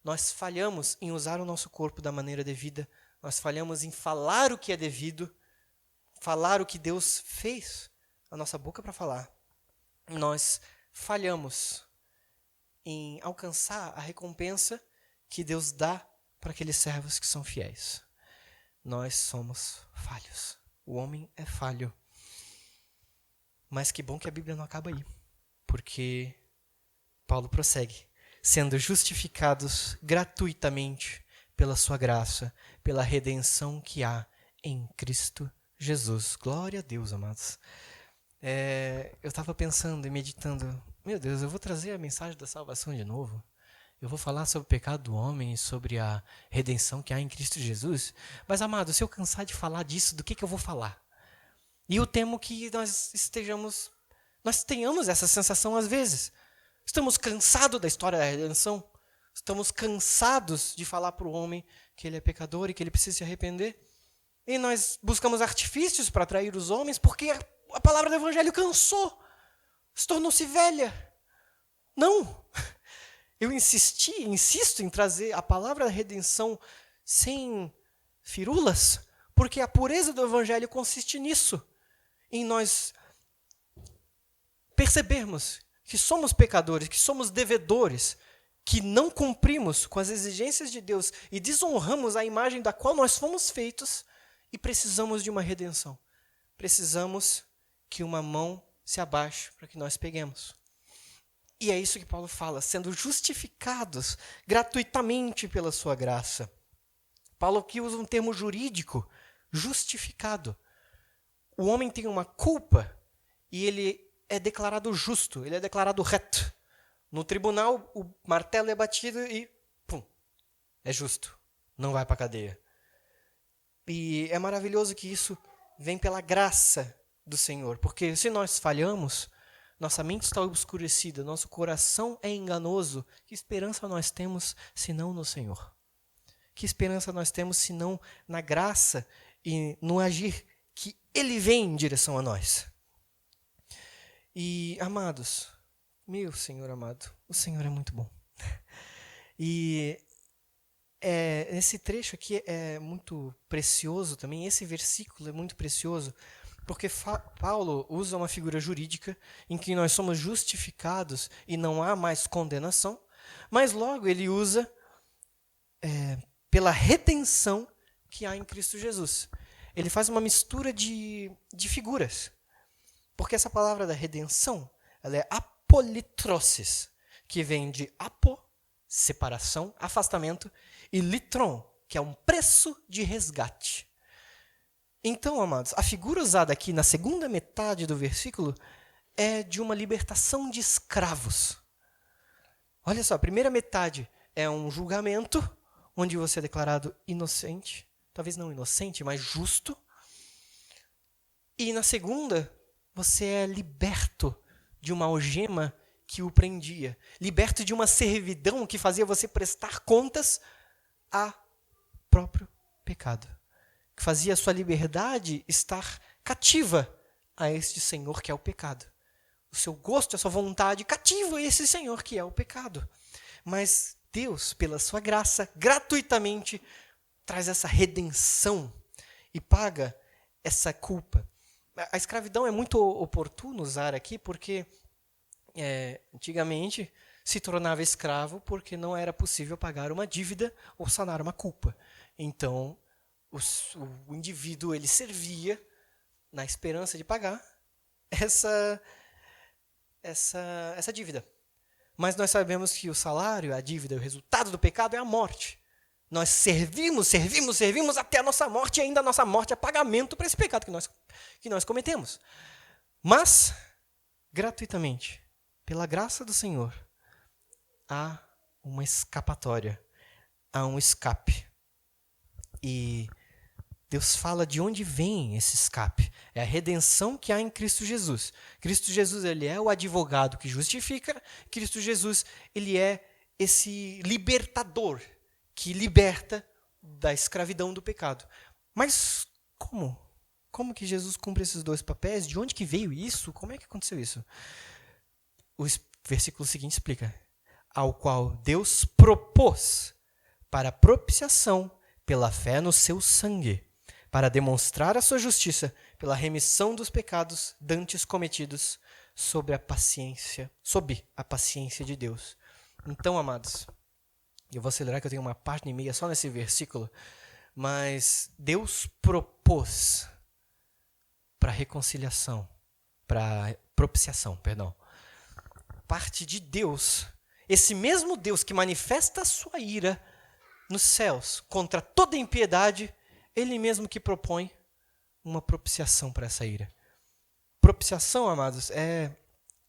[SPEAKER 1] Nós falhamos em usar o nosso corpo da maneira devida. Nós falhamos em falar o que é devido. Falar o que Deus fez a nossa boca para falar. Nós falhamos em alcançar a recompensa que Deus dá para aqueles servos que são fiéis. Nós somos falhos. O homem é falho. Mas que bom que a Bíblia não acaba aí. Porque Paulo prossegue. Sendo justificados gratuitamente pela sua graça, pela redenção que há em Cristo Jesus. Glória a Deus, amados. Eu estava pensando e meditando. Meu Deus, eu vou trazer a mensagem da salvação de novo. Eu vou falar sobre o pecado do homem, sobre a redenção que há em Cristo Jesus. Mas, amado, se eu cansar de falar disso, do que eu vou falar? E eu temo que nós estejamos nós tenhamos essa sensação às vezes. Estamos cansados da história da redenção. Estamos cansados de falar para o homem que ele é pecador e que ele precisa se arrepender. E nós buscamos artifícios para atrair os homens porque a palavra do evangelho cansou, se tornou-se velha. Não! Eu insisto em trazer a palavra da redenção sem firulas, porque a pureza do evangelho consiste nisso, em nós percebermos que somos pecadores, que somos devedores, que não cumprimos com as exigências de Deus e desonramos a imagem da qual nós fomos feitos e precisamos de uma redenção. Precisamos que uma mão se abaixe para que nós peguemos. E é isso que Paulo fala, sendo justificados gratuitamente pela sua graça. Paulo aqui usa um termo jurídico, justificado. O homem tem uma culpa e ele é declarado justo, ele é declarado reto. No tribunal, o martelo é batido e, pum, é justo, não vai para a cadeia. E é maravilhoso que isso vem pela graça do Senhor, porque se nós falhamos, nossa mente está obscurecida, nosso coração é enganoso. Que esperança nós temos, senão no Senhor? Que esperança nós temos, senão na graça e no agir que Ele vem em direção a nós? E, amados, meu Senhor amado, o Senhor é muito bom. E esse trecho aqui é muito precioso também, esse versículo é muito precioso, porque Paulo usa uma figura jurídica em que nós somos justificados e não há mais condenação, mas logo ele usa pela redenção que há em Cristo Jesus. Ele faz uma mistura de figuras, porque essa palavra da redenção, ela é apolitrosis, que vem de apo, separação, afastamento, e litron, que é um preço de resgate. Então, amados, a figura usada aqui na segunda metade do versículo é de uma libertação de escravos. Olha só, a primeira metade é um julgamento, onde você é declarado inocente, talvez não inocente, mas justo. E na segunda, você é liberto de uma algema que o prendia, liberto de uma servidão que fazia você prestar contas a próprio pecado, que fazia a sua liberdade estar cativa a este senhor que é o pecado. O seu gosto, a sua vontade cativa a esse senhor que é o pecado. Mas Deus, pela sua graça, gratuitamente traz essa redenção e paga essa culpa. A escravidão é muito oportuno usar aqui porque antigamente se tornava escravo porque não era possível pagar uma dívida ou sanar uma culpa. Então, o indivíduo ele servia na esperança de pagar essa dívida. Mas nós sabemos que o salário, a dívida, o resultado do pecado é a morte. Nós servimos até a nossa morte, e ainda a nossa morte é pagamento para esse pecado que nós cometemos. Mas, gratuitamente, pela graça do Senhor, há uma escapatória, há um escape. E Deus fala de onde vem esse escape. É a redenção que há em Cristo Jesus. Cristo Jesus, ele é o advogado que justifica. Cristo Jesus, ele é esse libertador que liberta da escravidão do pecado. Mas como? Como que Jesus cumpre esses dois papéis? De onde que veio isso? Como é que aconteceu isso? O versículo seguinte explica. Ao qual Deus propôs para propiciação pela fé no seu sangue, para demonstrar a sua justiça pela remissão dos pecados dantes cometidos sob a paciência de Deus. Então, amados, eu vou acelerar que eu tenho uma página e meia só nesse versículo, mas Deus propôs para reconciliação, para propiciação, perdão. Parte de Deus, esse mesmo Deus que manifesta a sua ira nos céus contra toda impiedade, ele mesmo que propõe uma propiciação para essa ira. Propiciação, amados, é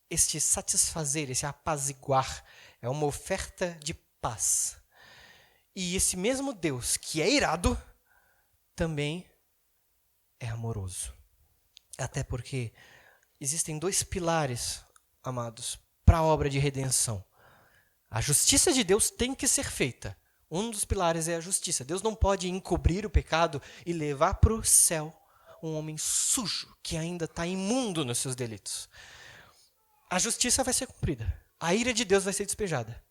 [SPEAKER 1] este satisfazer, esse apaziguar, é uma oferta de paz. E esse mesmo Deus que é irado, também é amoroso. Até porque existem dois pilares, amados, para a obra de redenção. A justiça de Deus tem que ser feita. Um dos pilares é a justiça. Deus não pode encobrir o pecado e levar para o céu um homem sujo, que ainda está imundo nos seus delitos. A justiça vai ser cumprida. A ira de Deus vai ser despejada.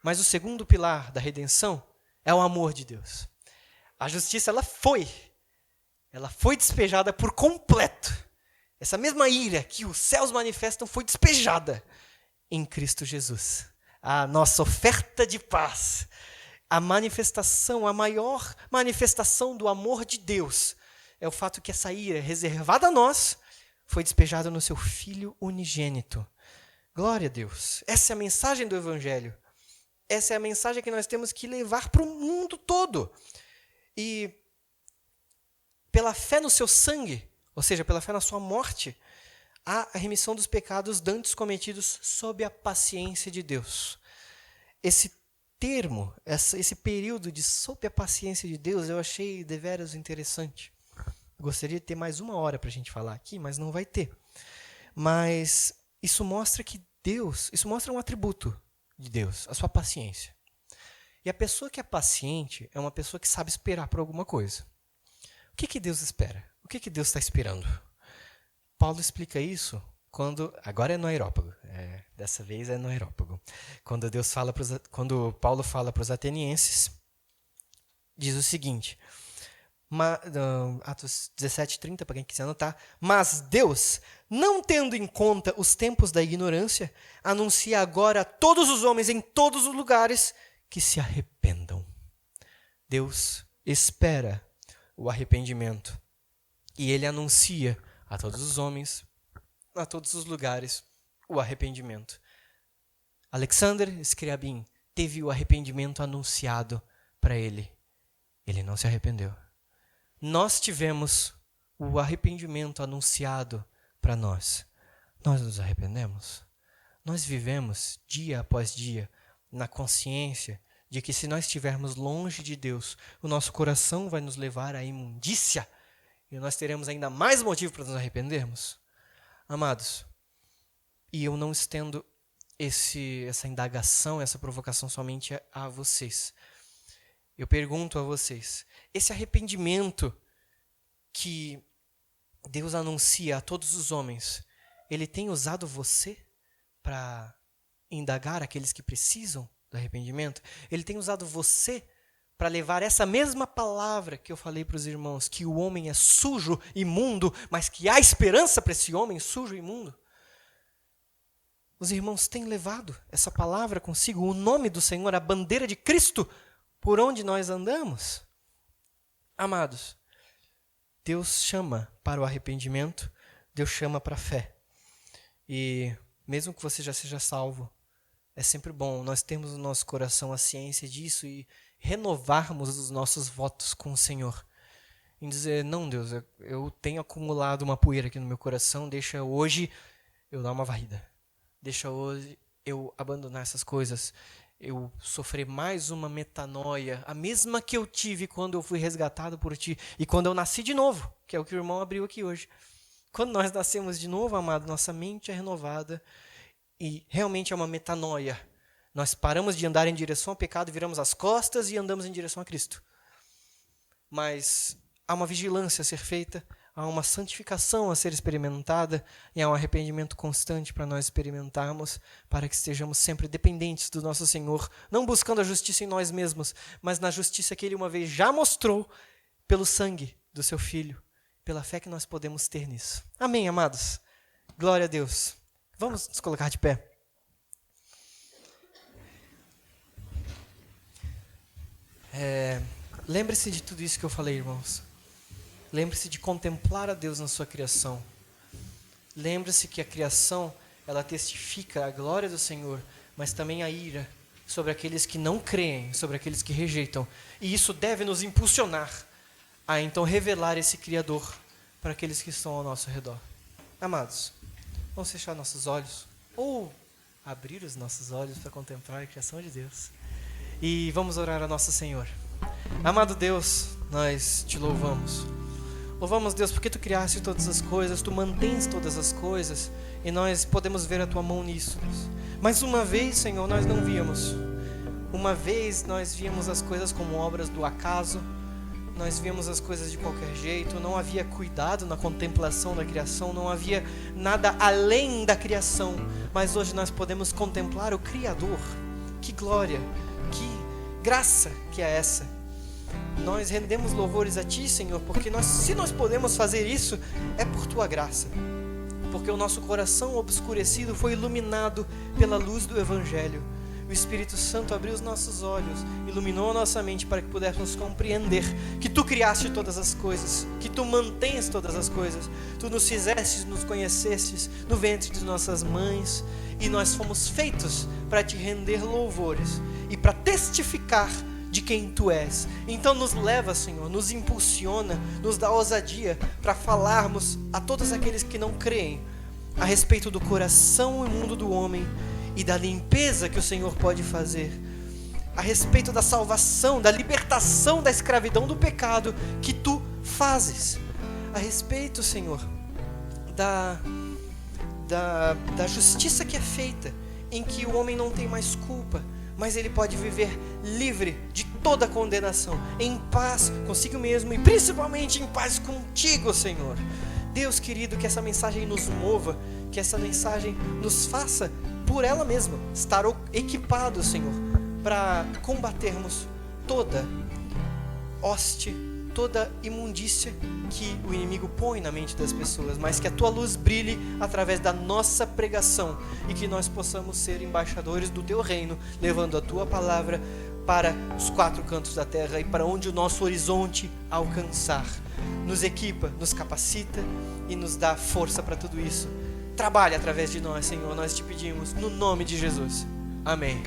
[SPEAKER 1] Mas o segundo pilar da redenção é o amor de Deus. A justiça, ela foi despejada por completo. Essa mesma ira que os céus manifestam foi despejada em Cristo Jesus. A nossa oferta de paz, a maior manifestação do amor de Deus é o fato que essa ira reservada a nós foi despejada no seu Filho unigênito. Glória a Deus. Essa é a mensagem do Evangelho. Essa é a mensagem que nós temos que levar para o mundo todo. E pela fé no seu sangue, ou seja, pela fé na sua morte, há a remissão dos pecados dantes cometidos sob a paciência de Deus. Esse termo, esse período de sob a paciência de Deus, eu achei deveras interessante. Gostaria de ter mais 1 hora para a gente falar aqui, mas não vai ter. Mas isso mostra que Deus, isso mostra um atributo de Deus, a sua paciência. E a pessoa que é paciente é uma pessoa que sabe esperar por alguma coisa. O que Deus espera? O que Deus está esperando? Paulo explica isso agora é no Areópago. Dessa vez é no Areópago. Quando Paulo fala para os atenienses, diz o seguinte, Atos 17:30, para quem quiser anotar. Mas Deus, não tendo em conta os tempos da ignorância, anuncia agora a todos os homens em todos os lugares que se arrependam. Deus espera o arrependimento. E Ele anuncia a todos os homens, a todos os lugares, o arrependimento. Alexander Scriabin teve o arrependimento anunciado para ele. Ele não se arrependeu. Nós tivemos o arrependimento anunciado para nós. Nós nos arrependemos? Nós vivemos dia após dia na consciência de que se nós estivermos longe de Deus, o nosso coração vai nos levar à imundícia e nós teremos ainda mais motivo para nos arrependermos? Amados, e eu não estendo essa indagação, essa provocação somente a vocês. Eu pergunto a vocês, esse arrependimento que Deus anuncia a todos os homens, Ele tem usado você para indagar aqueles que precisam do arrependimento? Ele tem usado você para levar essa mesma palavra que eu falei para os irmãos, que o homem é sujo, imundo, mas que há esperança para esse homem sujo e imundo? Os irmãos têm levado essa palavra consigo, o nome do Senhor, a bandeira de Cristo, por onde nós andamos? Amados, Deus chama para o arrependimento, Deus chama para a fé. E mesmo que você já seja salvo, é sempre bom nós termos no nosso coração a ciência disso e renovarmos os nossos votos com o Senhor. Em dizer, não, Deus, eu tenho acumulado uma poeira aqui no meu coração, deixa hoje eu dar uma varrida. Deixa hoje eu abandonar essas coisas. Eu sofrer mais uma metanoia, a mesma que eu tive quando eu fui resgatado por Ti e quando eu nasci de novo, que é o que o irmão abriu aqui hoje. Quando nós nascemos de novo, amado, nossa mente é renovada e realmente é uma metanoia. Nós paramos de andar em direção ao pecado, viramos as costas e andamos em direção a Cristo. Mas há uma vigilância a ser feita, há uma santificação a ser experimentada e há um arrependimento constante para nós experimentarmos, para que estejamos sempre dependentes do nosso Senhor, não buscando a justiça em nós mesmos, mas na justiça que Ele uma vez já mostrou pelo sangue do Seu Filho, pela fé que nós podemos ter nisso. Amém, amados? Glória a Deus. Vamos nos colocar de pé. Lembre-se de tudo isso que eu falei, irmãos. Lembre-se de contemplar a Deus na sua criação. Lembre-se que a criação, ela testifica a glória do Senhor, mas também a ira sobre aqueles que não creem, sobre aqueles que rejeitam. E isso deve nos impulsionar a então revelar esse Criador para aqueles que estão ao nosso redor. Amados, vamos fechar nossos olhos, ou abrir os nossos olhos para contemplar a criação de Deus. E vamos orar a nosso Senhor. Amado Deus, nós Te louvamos. Louvamos, Deus, porque Tu criaste todas as coisas, Tu mantens todas as coisas, e nós podemos ver a Tua mão nisso, Deus. Mas uma vez, Senhor, nós não víamos. Uma vez nós víamos as coisas como obras do acaso, nós víamos as coisas de qualquer jeito, não havia cuidado na contemplação da criação, não havia nada além da criação, mas hoje nós podemos contemplar o Criador. Que glória, que graça que é essa! Nós rendemos louvores a Ti, Senhor, porque se nós podemos fazer isso, é por Tua graça, porque o nosso coração obscurecido foi iluminado pela luz do Evangelho. O Espírito Santo abriu os nossos olhos, iluminou a nossa mente para que pudéssemos compreender que Tu criaste todas as coisas, que Tu mantens todas as coisas. Tu nos fizestes, nos conhecestes no ventre de nossas mães, e nós fomos feitos para Te render louvores e para testificar de quem Tu és. Então nos leva, Senhor, nos impulsiona, nos dá ousadia para falarmos a todos aqueles que não creem a respeito do coração imundo do homem e da limpeza que o Senhor pode fazer, a respeito da salvação, da libertação da escravidão do pecado que Tu fazes, a respeito, Senhor, da justiça que é feita, em que o homem não tem mais culpa, mas ele pode viver livre de toda condenação, em paz consigo mesmo e principalmente em paz contigo, Senhor. Deus querido, que essa mensagem nos mova, que essa mensagem nos faça, por ela mesma, estar equipado, Senhor, para combatermos toda hoste, toda imundícia que o inimigo põe na mente das pessoas, mas que a Tua luz brilhe através da nossa pregação e que nós possamos ser embaixadores do Teu reino, levando a Tua palavra para os 4 cantos da terra e para onde o nosso horizonte alcançar. Nos equipa, nos capacita e nos dá força para tudo isso. Trabalhe através de nós, Senhor, nós Te pedimos, no nome de Jesus. Amém.